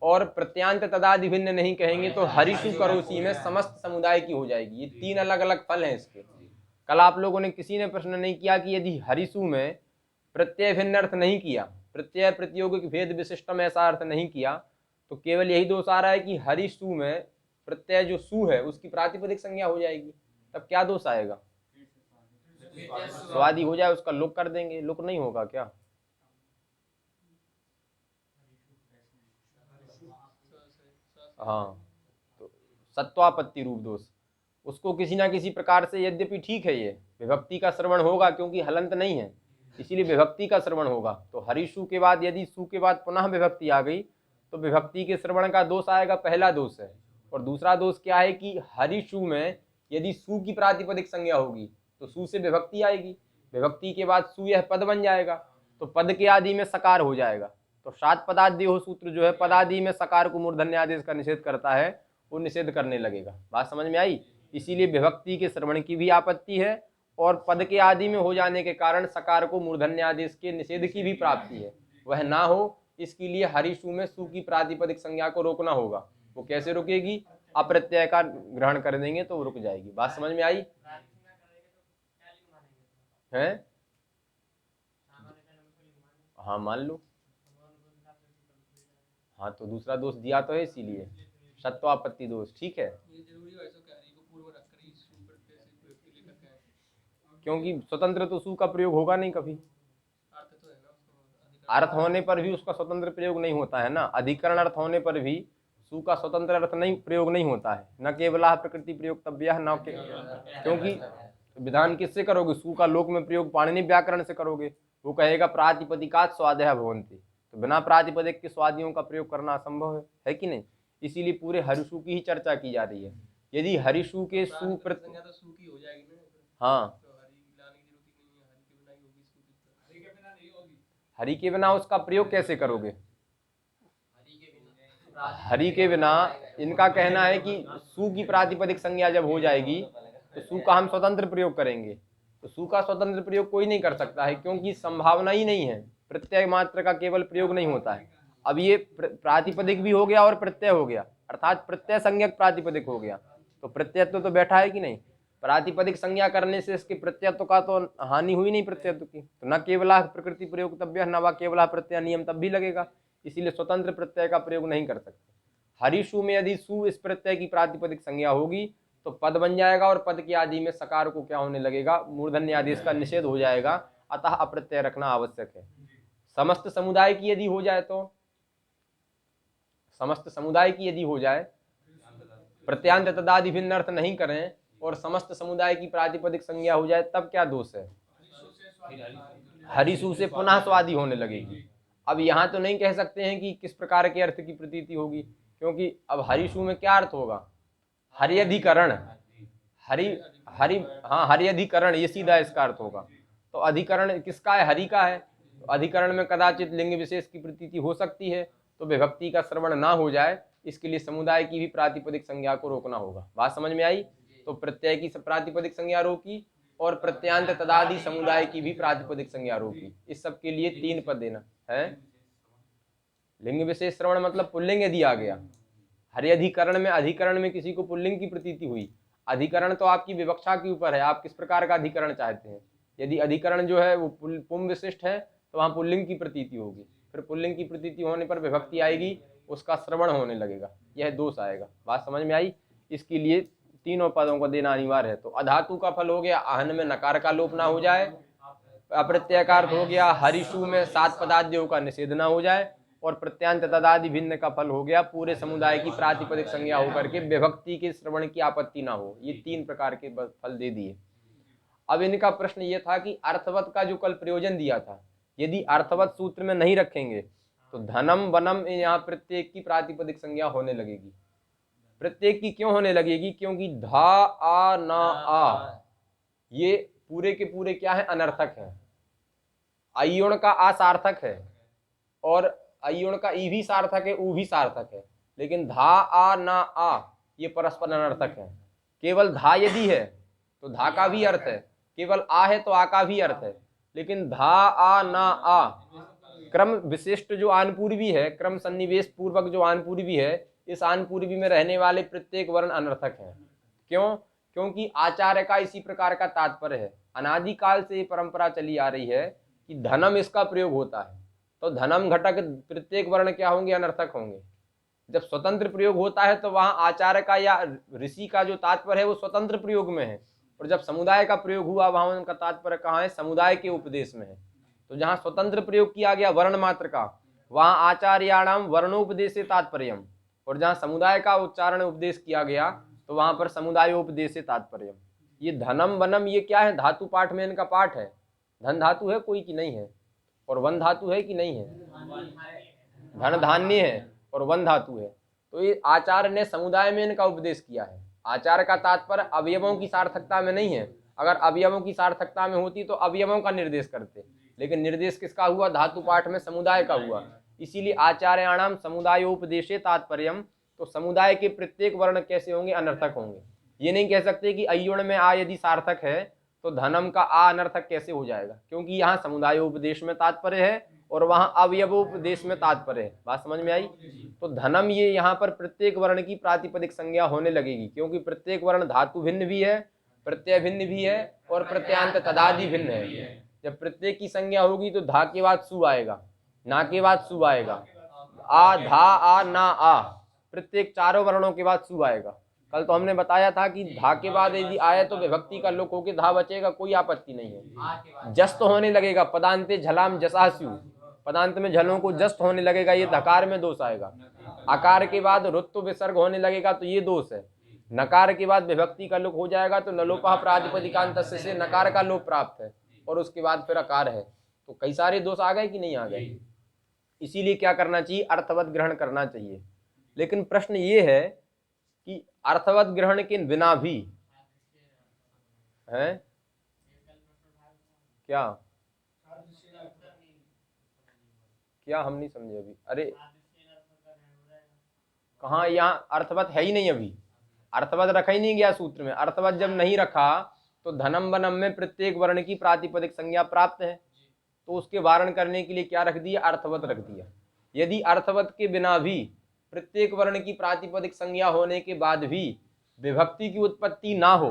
और प्रत्यांत तदादि भिन्न नहीं कहेंगे तो हरिषु करोषि में समस्त समुदाय की हो जाएगी। ये 3 अलग अलग फल हैं इसके। कल आप लोगों ने किसी ने प्रश्न नहीं किया कि यदि हरिषु में प्रत्यय भिन्न अर्थ नहीं किया, प्रत्यय प्रतियोगिक भेद विशिष्टम ऐसा अर्थ नहीं किया, तो केवल यही दोष आ रहा है कि हरिसु में प्रत्यय जो सु है उसकी प्रातिपदिक संज्ञा हो जाएगी, तब क्या दोष आएगा? स्वादि हो जाए उसका लुक कर देंगे, लुक नहीं होगा क्या? हाँ, तो सत्वापत्ति रूप दोष, उसको किसी ना किसी प्रकार से, यद्यपि ठीक है ये विभक्ति का श्रवण होगा क्योंकि हलंत नहीं है, इसीलिए विभक्ति का श्रवण होगा, तो हरिसु के बाद यदि सु के बाद पुनः विभक्ति आ गई तो विभक्ति के श्रवण का दोष आएगा, पहला दोष है। और दूसरा दोष क्या है कि हरिसु में यदि सु की प्रातिपदिक संज्ञा होगी तो सु से विभक्ति आएगी, विभक्ति के बाद सु यह पद बन जाएगा, तो पद के आदि में सकार हो जाएगा। तो सात पदादेह सूत्र जो है पदादि में सकार को मूर्धन्य आदेश का निषेध करता है, वो निषेध करने लगेगा। बात समझ में आई? इसीलिए विभक्ति के श्रवण की भी आपत्ति है और पद के आदि में हो जाने के कारण सकार को मूर्धन्य आदेश के निषेध की भी प्राप्ति है, वह ना हो इसके लिए हरिसु में सु की प्रातिपदिक संज्ञा को रोकना होगा। वो कैसे रुकेगी? अप्रत्यय का ग्रहण कर देंगे तो वो रुक जाएगी। बात समझ में आई है? हाँ मान लो, हाँ तो दूसरा दोष दिया तो है इसीलिए सत्वापत्ति दोष, ठीक है, क्योंकि स्वतंत्र तो सु का प्रयोग होगा नहीं कभी, अर्थ होने पर भी उसका स्वतंत्र प्रयोग नहीं होता है ना, अधिकरण अर्थ होने पर भी सु का स्वतंत्र अर्थ नहीं प्रयोग नहीं होता है, न केवला प्रकृति प्रयोगतव्य न के, क्योंकि विधान किससे करोगे? सु का लोक में प्रयोग पाणिनि व्याकरण से करोगे, वो कहेगा प्रातिपदिकात् स्वादयः भवन्ति, तो बिना प्रातिपदिक के स्वादियों का प्रयोग करना असंभव है कि नहीं? इसीलिए पूरे हरिसु की ही चर्चा की जा रही है। यदि हरिसु के सु हाँ, हरि के बिना उसका प्रयोग कैसे करोगे? हरि के बिना इनका कहना है कि सु की प्रातिपदिक संज्ञा जब हो जाएगी तो सु का हम स्वतंत्र प्रयोग करेंगे, तो सु का स्वतंत्र प्रयोग कोई नहीं कर सकता है क्योंकि संभावना ही नहीं है, प्रत्यय मात्र का केवल प्रयोग नहीं होता है। अब ये प्रातिपदिक भी हो गया और प्रत्यय हो गया, अर्थात प्रत्यय संज्ञक प्रातिपदिक हो गया, तो प्रत्ययत्व तो बैठा है कि नहीं? प्रातिपदिक संज्ञा करने से इसके प्रत्ययत्व का तो हानि हुई नहीं प्रत्ययत्व की, तो न केवला प्रकृति प्रयोगतव्य न वा केवला प्रत्यय नियम तब भी लगेगा, इसीलिए स्वतंत्र प्रत्यय का प्रयोग नहीं कर सकते। हरिसु में यदि सु इस प्रत्यय की प्रातिपदिक संज्ञा होगी तो पद बन जाएगा और पद के आदि में सकार को क्या होने लगेगा? मूर्धन्य आदेश का निषेध हो जाएगा, अतः अप्रत्यय रखना आवश्यक है। समस्त समुदाय की यदि हो जाए तो, समस्त समुदाय की यदि हो जाए, प्रत्यांत तदादि भिन्न अर्थ नहीं करें और समस्त समुदाय की प्रातिपदिक संज्ञा हो जाए तब क्या दोष है? हरिसु से पुनः स्वादि होने लगेगी। अब यहाँ तो नहीं कह सकते हैं कि किस प्रकार के अर्थ की प्रतीति होगी, क्योंकि अब हरिसु में क्या अर्थ होगा? हरिअधिकरण, हाँ हरिअधिकरण, ये सीधा इसका अर्थ होगा। तो अधिकरण किसका है? हरि का है, तो अधिकरण में कदाचित लिंग विशेष की प्रतीति हो सकती है, तो विभक्ति का श्रवण ना हो जाए इसके लिए समुदाय की भी प्रातिपदिक संज्ञा को रोकना होगा। बात समझ में आई? तो प्रत्यय की प्रातिपदिक संज्ञा रोकी और प्रत्यांत तदादि समुदाय की भी प्रातिपदिक संज्ञा रोकी, इस सब के लिए 3 पद देना है। लिंग विशेष श्रवण मतलब पुल्लिंग यदि आ गया, हरि अधिकरण में, अधिकरण में किसी को पुल्लिंग की प्रतीति हुई, अधिकरण तो आपकी विवक्षा के ऊपर है, आप किस प्रकार का अधिकरण चाहते हैं। यदि अधिकरण जो है वो पुम विशिष्ट है तो वहाँ पुल्लिंग की प्रतीति होगी, फिर पुल्लिंग की प्रतीति होने पर विभक्ति आएगी, उसका श्रवण होने लगेगा, यह दोष आएगा। बात समझ में आई? इसके लिए तीनों पदों को देना अनिवार्य है। तो अधातु का फल हो गया आहन में नकार का लोप ना हो जाए, अप्रत्ययकार हो गया हरिसु में 7 पदाद्यों का निषेध ना हो जाए, और प्रत्यांत तदादि भिन्न का फल हो गया पूरे समुदाय की प्रातिपदिक संज्ञा होकर के विभक्ति के श्रवण की आपत्ति ना हो। ये 3 प्रकार के फल दे दिए। अब इनका प्रश्न ये था कि अर्थवत का जो कल प्रयोजन दिया था, यदि अर्थवत सूत्र में नहीं रखेंगे तो धनम वनम यहाँ प्रत्येक की प्रातिपदिक संज्ञा होने लगेगी। प्रत्येक की क्यों होने लगेगी? क्योंकि धा आ ना आ ये पूरे के पूरे क्या है? अनर्थक है। अयुण का आ सार्थक है और अयुण का ई भी सार्थक है, ऊ भी सार्थक है, लेकिन धा आ ना आ ये परस्पर अनर्थक है। केवल धा यदि है तो धा का भी अर्थ है, केवल आ है तो आ का भी अर्थ है, लेकिन धा आ ना आ क्रम विशिष्ट जो आनपूर्वी है, क्रम सन्निवेश पूर्वक जो आनपूर्वी है, इस आनपूर्वी में रहने वाले प्रत्येक वर्ण अनर्थक है। क्यों? क्योंकि आचार्य का इसी प्रकार का तात्पर्य है। अनादिकाल से ये परंपरा चली आ रही है कि धनम इसका प्रयोग होता है, तो धनम घटक प्रत्येक वर्ण क्या होंगे, अनर्थक होंगे। जब स्वतंत्र प्रयोग होता है तो वहां आचार्य का या ऋषि का जो तात्पर्य है वो स्वतंत्र प्रयोग में है, और जब समुदाय का प्रयोग हुआ वहां उनका तात्पर्य कहाँ है, समुदाय के उपदेश में है। तो जहां स्वतंत्र प्रयोग किया गया वर्ण मात्र का, वहां आचार्याणाम वर्णोपदेशे तात्पर्यम, और जहां समुदाय का उच्चारण उपदेश किया गया तो वहां पर समुदायोपदेशे तात्पर्यम। ये धनम वनम ये क्या है, धातु पाठ में इनका पाठ है। धन धातु है कोई कि नहीं है, और वन धातु है कि नहीं है, धन धान्य है और वन धातु है। तो ये आचार्य ने समुदाय में इनका उपदेश किया है। आचार्य का तात्पर्य अवयवों की सार्थकता में नहीं है, अगर अवयवों की सार्थकता में होती तो अवयवों का निर्देश करते, लेकिन निर्देश किसका हुआ, धातु पाठ में समुदाय का हुआ। इसीलिए आचार्याणाम समुदायोपदेशे तात्पर्यम, तो समुदाय के प्रत्येक वर्ण कैसे होंगे, अनर्थक होंगे। ये नहीं कह सकते कि अयुण में आ यदि सार्थक है तो धनम का आ अनर्थक कैसे हो जाएगा, क्योंकि यहाँ समुदायोपदेश में तात्पर्य है और वहां अवयवोपदेश में तात्पर्य है। बात समझ में आई। तो धनम ये यहाँ पर प्रत्येक वर्ण की प्रातिपदिक संज्ञा होने लगेगी, क्योंकि प्रत्येक वर्ण धातु भिन्न भी है, प्रत्यय भिन्न भी है और प्रत्यांत तदादि भिन्न है। जब प्रत्येक की संज्ञा होगी तो धा के बाद सु आएगा, ना के बाद सु आएगा, आ धा आ ना आ, प्रत्येक चारों वर्णों के बाद सु आएगा। कल तो हमने बताया था कि धा के बाद यदि आए तो विभक्ति का लोक होके धा बचेगा, कोई आपत्ति नहीं है। जस्त होने लगेगा, पदांते झलाम जसास्यु, पदांत में झलों को जस्त होने लगेगा, ये धकार में दोष आएगा। आकार के बाद रुत्व विसर्ग होने लगेगा तो ये दोष है। नकार के बाद विभक्ति का लोप हो जाएगा तो नलोपा प्रातिपदिकांत से नकार का लोप प्राप्त है, और उसके बाद फिर आकार है। तो कई सारे दोष आ गए कि नहीं आ गए। इसीलिए क्या करना चाहिए, अर्थवत ग्रहण करना चाहिए। लेकिन प्रश्न ये है कि अर्थवत ग्रहण के बिना भी है क्या, क्या हम नहीं समझे अभी। अरे कहाँ, यहाँ अर्थवत है ही नहीं, अभी अर्थवत रखा ही नहीं गया सूत्र में। अर्थवत जब नहीं रखा तो धनम वनम में प्रत्येक वर्ण की प्रातिपदिक संज्ञा प्राप्त है, तो उसके वारण करने के लिए क्या रख दिया, अर्थवत रख दिया। यदि अर्थवत के बिना भी प्रत्येक वर्ण की प्रातिपदिक संज्ञा होने के बाद भी विभक्ति की उत्पत्ति ना हो,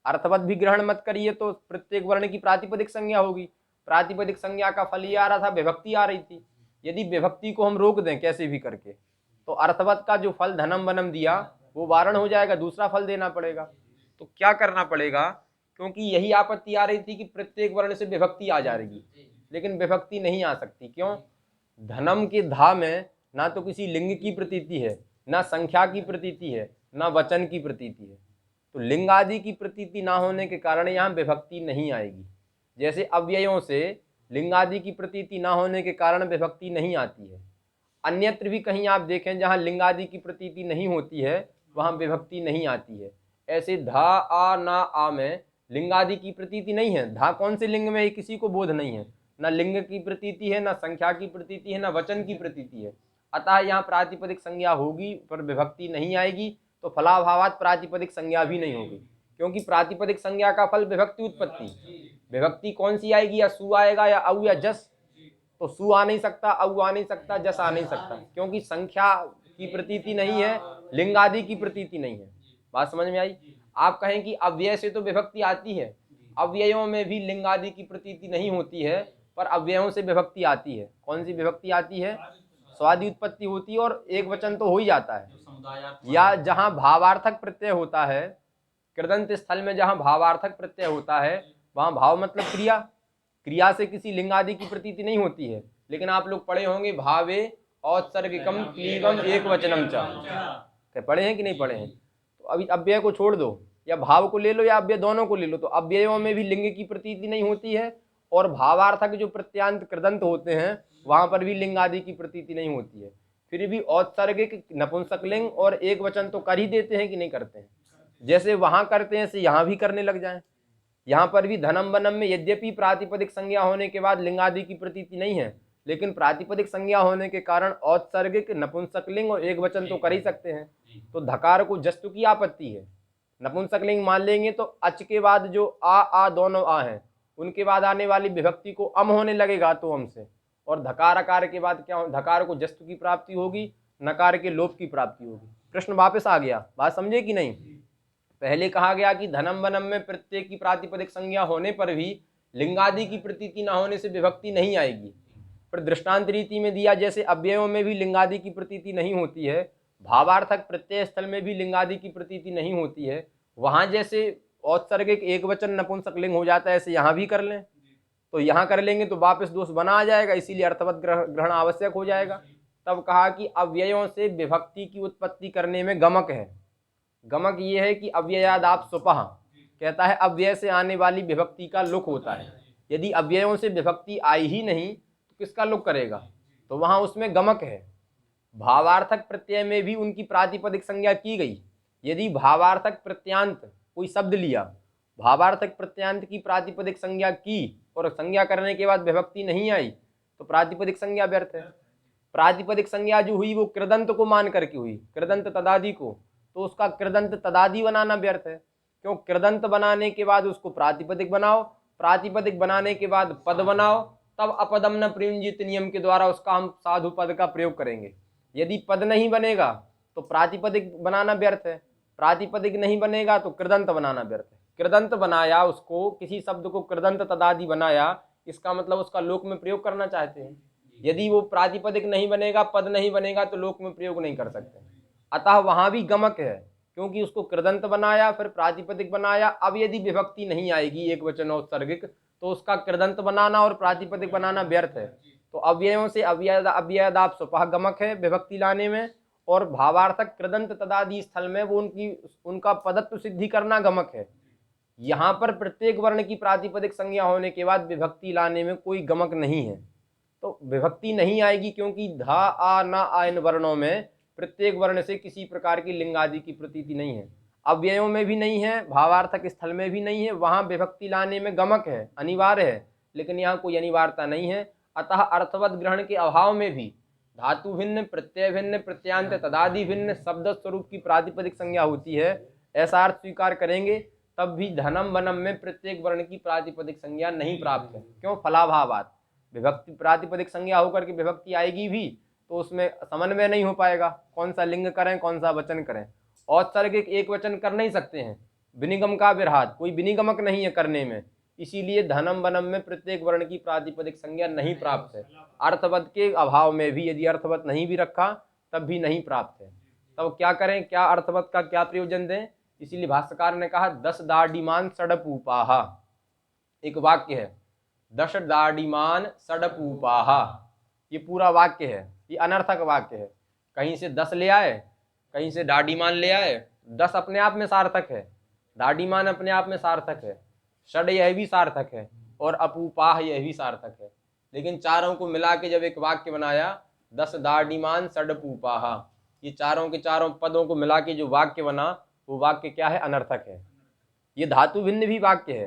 अर्थवत भी ग्रहण मत करिए तो प्रत्येक वर्ण की प्रातिपदिक संज्ञा होगी। प्रातिपदिक संज्ञा का फल ये आ रहा था, विभक्ति आ रही थी। यदि विभक्ति को हम रोक दें कैसे भी करके तो अर्थवत का जो फल धनम वनम दिया वो वारण हो जाएगा, दूसरा फल देना पड़ेगा। तो क्या करना पड़ेगा, क्योंकि यही आपत्ति आ रही थी कि प्रत्येक वर्ण से विभक्ति आ जा रही, लेकिन विभक्ति नहीं आ सकती। क्यों, धनम के धा में ना तो किसी लिंग की प्रतीति है, ना संख्या की प्रतीति है, ना वचन की प्रतीति है। तो लिंग आदि की प्रतीति ना होने के कारण यहाँ विभक्ति नहीं आएगी। जैसे अव्ययों से लिंग आदि की प्रतीति ना होने के कारण विभक्ति नहीं आती है। अन्यत्र भी कहीं आप देखें जहाँ लिंग आदि की प्रतीति नहीं होती है वहाँ विभक्ति नहीं आती है। ऐसे धा आ ना आ में लिंग आदि की प्रतीति नहीं है। धा कौन से लिंग में है किसी को बोध नहीं है, ना लिंग की प्रतीति है, ना संख्या की प्रतीति है, ना वचन की प्रतीति है। अतः यहाँ प्रातिपदिक संज्ञा होगी पर विभक्ति नहीं आएगी, तो फलाभावात प्रातिपदिक संज्ञा भी नहीं होगी, क्योंकि प्रातिपदिक संज्ञा का फल विभक्ति उत्पत्ति। विभक्ति कौन सी आएगी, या सु आएगा या औ या जस, तो सु आ नहीं सकता, औ आ नहीं सकता, जस आ नहीं सकता, क्योंकि संख्या की प्रतीति नहीं है, लिंग आदि की प्रतीति नहीं है। बात समझ में आई। आप कहें कि अव्यय से तो विभक्ति आती है, अव्ययों में भी लिंग आदि की प्रतीति नहीं होती है, पर अव्ययों से विभक्ति आती है। कौन सी विभक्ति आती है, स्वादि उत्पत्ति होती है और एक वचन तो हो ही जाता है। या जहां भावार्थक प्रत्यय होता है, कृदंत स्थल में जहां भावार्थक प्रत्यय होता है वहां भाव मतलब क्रिया, क्रिया से किसी लिंग आदि की प्रतीति नहीं होती है। लेकिन आप लोग पढ़े होंगे भावे औत्सर्गिकम क्लीबम एक वचनम च, पढ़े हैं कि नहीं पढ़े हैं। तो अभी अव्यय को छोड़ दो, या भाव को ले लो या अव्यय दोनों को ले लो, तो अव्ययों में भी लिंग की प्रतीति नहीं होती है, और भावार्थक जो प्रत्यांत कृदंत होते हैं वहां पर भी लिंग आदि की प्रतीति नहीं होती है। फिर भी औत्सर्गिक नपुंसकलिंग और एक वचन तो कर ही देते हैं कि नहीं करते हैं। जैसे वहां करते हैं से यहाँ भी करने लग जाएं। यहाँ पर भी धनम वनम में यद्यपि प्रातिपदिक संज्ञा होने के बाद लिंग आदि की प्रतीति नहीं है, लेकिन प्रातिपदिक संज्ञा होने के कारण औत्सर्गिक नपुंसकलिंग और एक वचन तो कर ही सकते हैं। तो धकार को जस्तु की आपत्ति है। नपुंसकलिंग मान लेंगे तो अच के बाद जो आ दोनों आ हैं उनके बाद आने वाली विभक्ति को अम होने लगेगा तो अम से, और धकार अकार के बाद क्या, धकार को जस्तु की प्राप्ति होगी, नकार के लोप की प्राप्ति होगी। प्रश्न वापस आ गया, बात समझे कि नहीं। पहले कहा गया कि धनम वनम में प्रत्येक की प्रातिपदिक संज्ञा होने पर भी लिंगादि की प्रतीति ना होने से विभक्ति नहीं आएगी। फिर दृष्टांत रीति में दिया, जैसे अव्ययों में भी लिंगादि की प्रतीति नहीं होती है, भावार्थक प्रत्यय स्थल में भी लिंगादि की प्रतीति नहीं होती है, वहां जैसे औत्सर्गिक एक वचन नपुंसक लिंग हो जाता है, ऐसे यहाँ भी कर लें, तो यहाँ कर लेंगे तो वापस दोष बना आ जाएगा, इसीलिए अर्थवत ग्रहण आवश्यक हो जाएगा। तब कहा कि अव्ययों से विभक्ति की उत्पत्ति करने में गमक है। गमक ये है कि अव्ययादाप सुपह, कहता है अव्यय से आने वाली विभक्ति का लुक होता है। यदि अव्ययों से विभक्ति आई ही नहीं तो किसका लुक करेगा, तो वहां उसमें गमक है। भावार्थक प्रत्यय में भी उनकी प्रातिपदिक संज्ञा की गई। यदि भावार्थक प्रत्यांत कोई शब्द लिया, भावार्थक प्रत्यांत की प्रातिपदिक संज्ञा की और संज्ञा करने के बाद विभक्ति नहीं आई तो प्रातिपदिक संज्ञा व्यर्थ है। प्रातिपदिक संज्ञा जो हुई वो कृदंत को मान करके हुई, कृदंत तदादि को, तो उसका कृदंत तदादि बनाना व्यर्थ है। क्यों? कृदंत बनाने के बाद उसको प्रातिपदिक बनाओ, प्रातिपदिक बनाने के बाद पद बनाओ, तब अपदम न प्रयुंजित नियम के द्वारा उसका हम साधु पद का प्रयोग करेंगे। यदि पद नहीं बनेगा तो प्रातिपदिक बनाना व्यर्थ है, प्रातिपदिक नहीं बनेगा तो कृदंत बनाना व्यर्थ है। कृदंत बनाया, उसको किसी शब्द को कृदंत तदादि बनाया, इसका मतलब उसका लोक में प्रयोग करना चाहते हैं। यदि वो प्रातिपदिक नहीं बनेगा, पद नहीं बनेगा तो लोक में प्रयोग नहीं कर सकते। अतः वहां भी गमक है, क्योंकि उसको कृदंत बनाया फिर प्रातिपदिक बनाया। अब यदि विभक्ति नहीं आएगी एक वचन औत्सर्गिक तो उसका कृदंत बनाना और प्रातिपदिक बनाना व्यर्थ है। तो अव्ययों से अव्ययादाप सुपह गमक है विभक्ति लाने में, और भावार्थक कृदंत तदादि स्थल में वो उनका पदत्व सिद्धि करना गमक है। यहाँ पर प्रत्येक वर्ण की प्रातिपदिक संज्ञा होने के बाद विभक्ति लाने में कोई गमक नहीं है। तो विभक्ति नहीं आएगी क्योंकि धा आ ना आ इन वर्णों में प्रत्येक वर्ण से किसी प्रकार की लिंगादि की प्रतीति नहीं है, अव्ययों में भी नहीं है, भावार्थक स्थल में भी नहीं है। वहां विभक्ति लाने में गमक है, अनिवार्य है, लेकिन यहाँ कोई अनिवार्यता नहीं है। अतः अर्थवत ग्रहण के अभाव में भी धातु भिन्न, प्रत्यय भिन्न, प्रत्यांत तदादि भिन्न शब्द स्वरूप की प्रातिपदिक संज्ञा होती है, ऐसा अर्थ स्वीकार करेंगे तब भी धनम वनम में प्रत्येक वर्ण की प्रातिपदिक संज्ञा नहीं प्राप्त है। क्यों? फलाभावात। विभक्ति प्रातिपदिक संज्ञा होकर के विभक्ति आएगी भी तो उसमें समन्वय नहीं हो पाएगा, कौन सा लिंग करें कौन सा वचन करें। औत्सर्गिक एक वचन कर नहीं सकते हैं, विनिगम का विरहात, कोई विनिगमक नहीं है करने में, इसीलिए धनम वनम में प्रत्येक वर्ण की प्रातिपदिक संज्ञा नहीं प्राप्त है। अर्थवत के अभाव में भी यदि अर्थवत नहीं भी रखा तब भी नहीं प्राप्त है। तब क्या करें, क्या अर्थवत का क्या प्रयोजन दें? इसीलिए भाष्यकार ने कहा दस दाढ़ीमान सड़पूपाहा, एक वाक्य है, दश दाढ़ीमान सड़पूपाहा, ये पूरा वाक्य है, ये अनर्थक वाक्य है। कहीं से 10 ले आए, कहीं से दाढ़ीमान ले आए। 10 अपने आप में सार्थक है, दाढ़ीमान अपने आप में सार्थक है, षड यह भी सार्थक है और अपूपाह यह भी सार्थक है। लेकिन चारों को मिला के जब एक वाक्य बनाया, 10 दाढ़ीमान सड़पूपाहा, ये चारों के चारों पदों को मिला के जो वाक्य बना वो वाक्य क्या है? अनर्थक है। ये धातु भिन्न भी वाक्य है,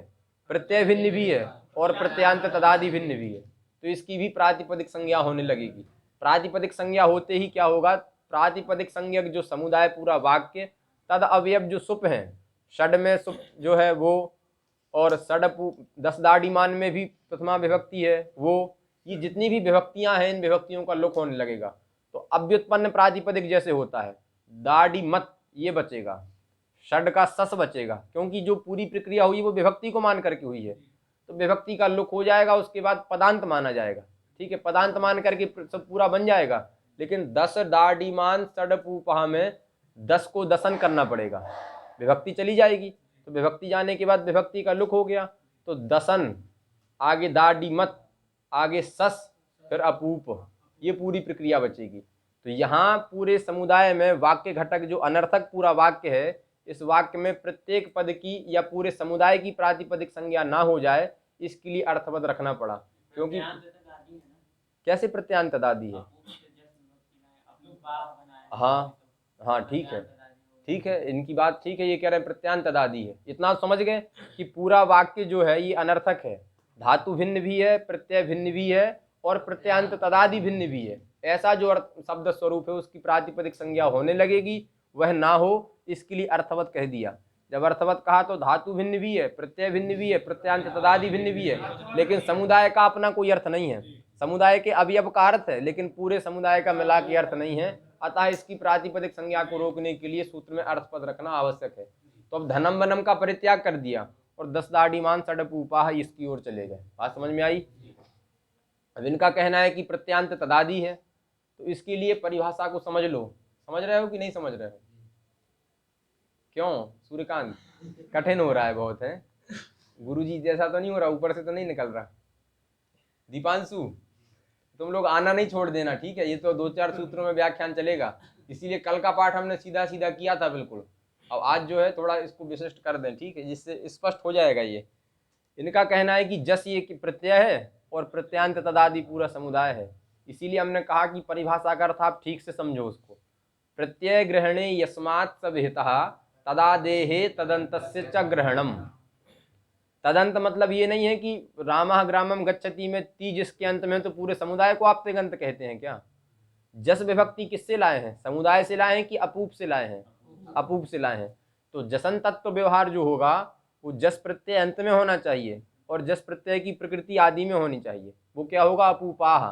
प्रत्यय भिन्न भी है और प्रत्यांत तदादि भिन्न भी है, तो इसकी भी प्रातिपदिक संज्ञा होने लगेगी। प्रातिपदिक संज्ञा होते ही क्या होगा? प्रातिपदिक संज्ञक जो समुदाय पूरा वाक्य, तद अवयव जो सुप हैं, षड में सुप जो है वो, और सड़पू 10 दाढ़ीमान में भी प्रथमा विभक्ति है वो, ये जितनी भी विभक्तियां हैं इन विभक्तियों का लुक होने लगेगा। तो अव्युत्पन्न प्रातिपदिक जैसे होता है, दाढ़ी मत ये बचेगा, षड का सस बचेगा, क्योंकि जो पूरी प्रक्रिया हुई वो विभक्ति को मान करके हुई है, तो विभक्ति का लुक हो जाएगा। उसके बाद पदांत माना जाएगा, ठीक है, पदांत मान करके सब पूरा बन जाएगा। लेकिन 10 दाढ़ीमान सड़पूपहा में 10 को दसन करना पड़ेगा, विभक्ति चली जाएगी, तो विभक्ति जाने के बाद विभक्ति का लुक हो गया, तो दसन, आगे दाढ़ी मत, आगे सस, फिर अपूप, ये पूरी प्रक्रिया बचेगी। तो यहाँ पूरे समुदाय में वाक्य घटक जो अनर्थक पूरा वाक्य है, इस वाक्य में प्रत्येक पद की या पूरे समुदाय की प्रातिपदिक संज्ञा ना हो जाए, इसके लिए अर्थवत रखना पड़ा। क्योंकि कैसे प्रत्यांत तदादि है? हाँ हाँ, ठीक है, इनकी बात ठीक है, ये कह रहे हैं प्रत्यांत तदादि है। इतना समझ गए कि पूरा वाक्य जो है ये अनर्थक है, धातु भिन्न भी है, प्रत्यय भिन्न भी है और प्रत्यांत तदादि भिन्न भी है। ऐसा जो शब्द स्वरूप है उसकी प्रातिपदिक संज्ञा होने लगेगी, वह ना हो, इसके लिए अर्थवत कह दिया। जब अर्थवत कहा तो धातु भिन्न भी है, प्रत्यय भिन्न भी है, प्रत्यांत तदादि भिन्न भी है, लेकिन समुदाय का अपना कोई अर्थ नहीं है। समुदाय के अवयव का अर्थ है, लेकिन पूरे समुदाय का मिला के अर्थ नहीं है। अतः इसकी प्रातिपदिक संज्ञा को रोकने के लिए सूत्र में अर्थपद रखना आवश्यक है। तो अब धनम वनम का परित्याग कर दिया और 10 दाढ़ीमान सडप उपाह इसकी ओर चले गए। बात समझ में आई? अब इनका कहना है कि प्रत्यांत तदादि है, तो इसके लिए परिभाषा को समझ लो। समझ रहे हो कि नहीं समझ रहे हो? क्यों सूर्यकांत, कठिन हो रहा है बहुत है? गुरुजी जैसा तो नहीं हो रहा, ऊपर से तो नहीं निकल रहा? दीपांशु, तुम लोग आना नहीं छोड़ देना, ठीक है? ये तो 2-4 सूत्रों में व्याख्यान चलेगा, इसीलिए कल का पाठ हमने सीधा सीधा किया था बिल्कुल। अब आज जो है थोड़ा इसको विशिष्ट कर दें, ठीक है, जिससे स्पष्ट हो जाएगा। ये इनका कहना है कि जस ये कि प्रत्यय है और प्रत्यांत तदादि पूरा समुदाय है, इसीलिए हमने कहा कि परिभाषा का अर्थ आप ठीक से समझो उसको। प्रत्यय ग्रहणे यस्मात् सविहितः तदादेहे तदन्तस्य च ग्रहणम। तदंत मतलब ये नहीं है कि रामः ग्रामम गच्छति में ती जिसके अंत में, तो पूरे समुदाय को आप तिगंत कहते हैं क्या? जस विभक्ति किससे लाए हैं? समुदाय से लाए हैं कि अपूप से लाए हैं? अपूप से लाए हैं। तो जसन तत्व व्यवहार जो होगा वो जस प्रत्यय अंत में होना चाहिए और जस प्रत्यय की प्रकृति आदि में होनी चाहिए। वो क्या होगा? अपूपाह।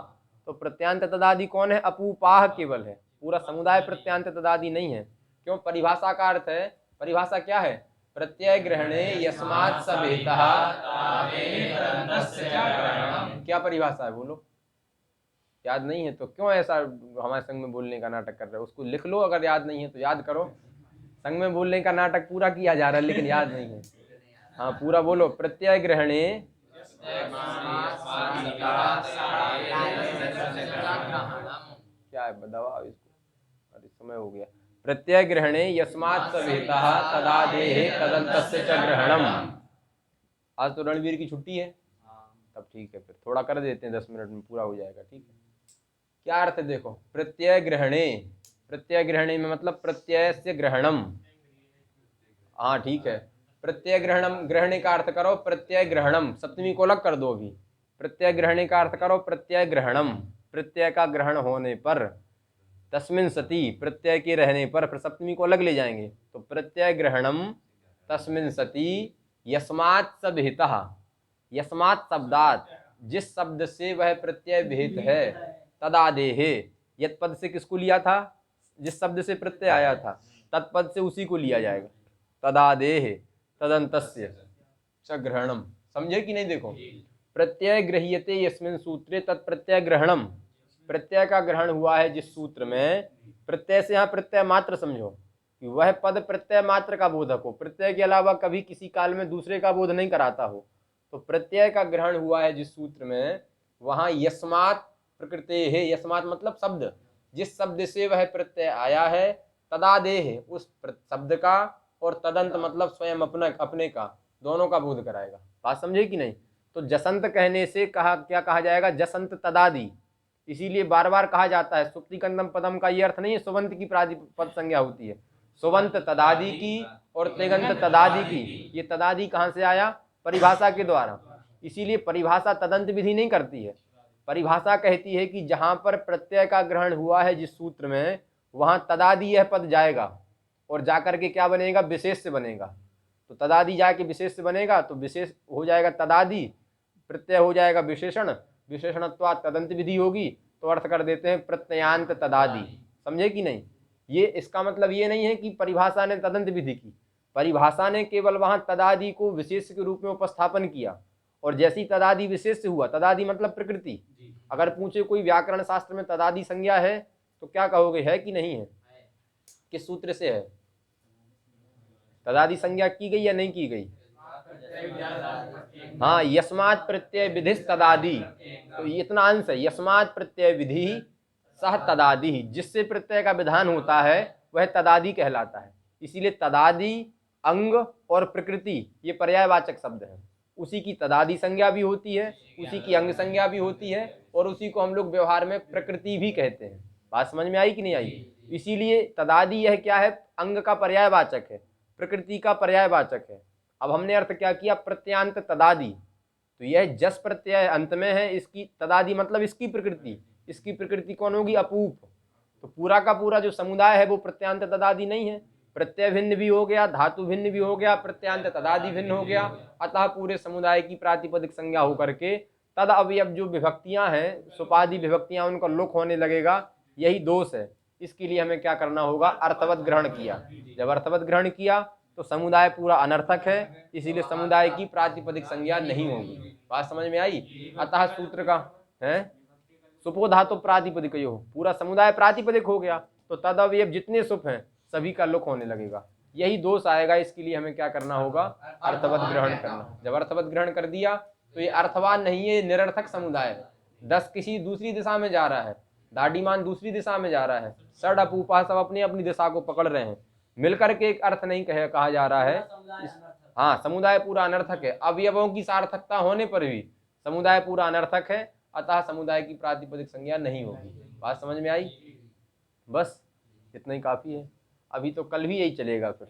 तो प्रत्यांत तदादि कौन है? अपूपाह केवल है, पूरा समुदाय प्रत्यांत तदादि नहीं है। क्यों? परिभाषा का अर्थ है, परिभाषा क्या है? प्रत्यय ग्रहणे यस्मात् सविहितः। क्या परिभाषा है बोलो? याद नहीं है तो क्यों ऐसा हमारे संग में बोलने का नाटक कर रहे हो? उसको लिख लो, अगर याद नहीं है तो याद करो। संग में बोलने का नाटक पूरा किया जा रहा है लेकिन याद नहीं है। हाँ पूरा बोलो। प्रत्यय ग्रहणे क्या है दबाओ इसको, अरे समय हो गया। प्रत्यय ग्रहणे यस्मात् सविहितः तदादेहे तदन्तस्य च ग्रहणम। आज तो रणवीर की छुट्टी है, तब ठीक है, फिर थोड़ा कर देते हैं, 10 मिनट में पूरा हो जाएगा, ठीक है? क्या अर्थ है देखो, प्रत्यय ग्रहणे, प्रत्यय ग्रहणे में मतलब प्रत्यय से ग्रहणम। हाँ ठीक है, प्रत्यय ग्रहणम, ग्रहणे का अर्थ करो प्रत्यय ग्रहणम, सप्तमी को अलग कर दो अभी। प्रत्यय ग्रहणे का अर्थ करो प्रत्यय ग्रहणम, प्रत्यय का ग्रहण होने पर। तस्मिन् सति, प्रत्यय के रहने पर सप्तमी को अलग ले जाएंगे, तो प्रत्यय ग्रहणम तस्मिन् सति यस्मात् सविहितः। यस्मात् शब्दात्, जिस शब्द से वह प्रत्यय विहित है, तदादेहे, यत पद से किसको लिया था? जिस शब्द से प्रत्यय आया था तत्पद से उसी को लिया जाएगा। तदादेहे तदन्तस्य च ग्रहणम। समझे कि नहीं? देखो, प्रत्यय गृह्यते यस्मिन् सूत्रे तत्प्रत्यय ग्रहणम। प्रत्यय का ग्रहण हुआ है जिस सूत्र में, प्रत्यय से यहाँ प्रत्यय मात्र समझो कि वह पद प्रत्यय मात्र का बोधक हो, प्रत्यय के अलावा कभी किसी काल में दूसरे का बोध नहीं कराता हो। तो प्रत्यय का ग्रहण हुआ है जिस सूत्र में, वहां यस्मात् प्रकृते है, यस्मात् मतलब शब्द, जिस शब्द से वह प्रत्यय आया है, तदादेह उस शब्द का, और तदंत मतलब स्वयं अपने का, दोनों का बोध कराएगा। बात समझे कि नहीं? तो जसंत कहने से कहा, क्या कहा जाएगा? जसंत तदादि। इसीलिए बार बार कहा जाता है सुप्तिकंदम पदम का ये अर्थ नहीं है सुबंत की पद संज्ञा होती है, सुबंत तदादि की और तिगंत तदादि की। ये तदादि कहाँ से आया? परिभाषा के द्वारा। इसीलिए परिभाषा तदंत विधि नहीं करती है, परिभाषा कहती है कि जहां पर प्रत्यय का ग्रहण हुआ है जिस सूत्र में, वहां तदादि यह पद जाएगा और जाकर के क्या बनेगा? विशेष से बनेगा। तो तदादि जाके विशेष से बनेगा, तो विशेष हो जाएगा तदादि, प्रत्यय हो जाएगा विशेषण, विशेषणत्वात् तदंत विधि होगी, तो अर्थ कर देते हैं प्रत्ययांत तदादि। समझे कि नहीं? ये इसका मतलब ये नहीं है कि परिभाषा ने तदंत विधि की, परिभाषा ने केवल वहां तदादि को विशेष के रूप में उपस्थापन किया, और जैसी तदादि विशेष से हुआ, तदादि मतलब प्रकृति। अगर पूछे कोई व्याकरण शास्त्र में तदादि संज्ञा है तो क्या कहोगे? है कि नहीं है? किस सूत्र से है तदादि संज्ञा की गई या नहीं की गई? हाँ, यस्मात् प्रत्यय विधि तदादि, तो इतना अंश है, यस्मात् प्रत्यय विधि सह तदादि, जिससे प्रत्यय का विधान होता है वह तदादि कहलाता है। इसीलिए तदादि, अंग और प्रकृति ये पर्यायवाचक शब्द हैं। उसी की तदादि संज्ञा भी होती है, उसी की अंग संज्ञा भी होती है, और उसी को हम लोग व्यवहार में प्रकृति भी कहते हैं। बात समझ में आई कि नहीं आई? इसीलिए तदादि यह क्या है? अंग का पर्यायवाचक है, प्रकृति का पर्यायवाचक है। अब हमने अर्थ क्या किया? प्रत्यांत तदादि। तो यह जस प्रत्यय अंत में है, इसकी तदादि मतलब इसकी प्रकृति। इसकी प्रकृति कौन होगी? अपूप। तो पूरा का पूरा जो समुदाय है वो प्रत्यांत तदादि नहीं है, प्रत्यय भिन्न भी हो गया, धातु भिन्न भी हो गया, प्रत्यांत तदादि भिन्न हो गया, अतः पूरे समुदाय की प्रातिपदिक संज्ञा होकर के तद अवयव जो विभक्तियां हैं, सुपादि विभक्तियां, उनका लुक होने लगेगा। यही दोष है। इसके लिए हमें क्या करना होगा? अर्थवत ग्रहण किया। जब अर्थवत ग्रहण किया तो समुदाय पूरा अनर्थक है, इसीलिए समुदाय की प्रातिपदिक संज्ञा नहीं होगी। बात समझ में आई। अतः सूत्र का है सुपो धातु प्रातिपदिक यो, पूरा समुदाय प्रातिपदिक हो गया तो तद अवयव जितने सुप हैं सभी का लुक होने लगेगा। यही दोष आएगा, इसके लिए हमें क्या करना होगा, अर्थवत ग्रहण करना। जब अर्थवत ग्रहण कर दिया तो ये अर्थवान नहीं है, निरर्थक समुदाय है। 10 किसी दूसरी दिशा में जा रहा है, दाढ़ीमान दूसरी दिशा में जा रहा है, सड़ अपूपा सब अपनी अपनी दिशा को पकड़ रहे हैं, मिलकर के एक अर्थ नहीं कहा जा रहा है। हाँ, समुदाय पूरा अनर्थक है, अवयवों की सार्थकता होने पर भी समुदाय पूरा अनर्थक है, अतः समुदाय की प्रातिपदिक संज्ञा नहीं होगी। बात समझ में आई। बस इतना ही काफी है, अभी तो कल भी यही चलेगा फिर।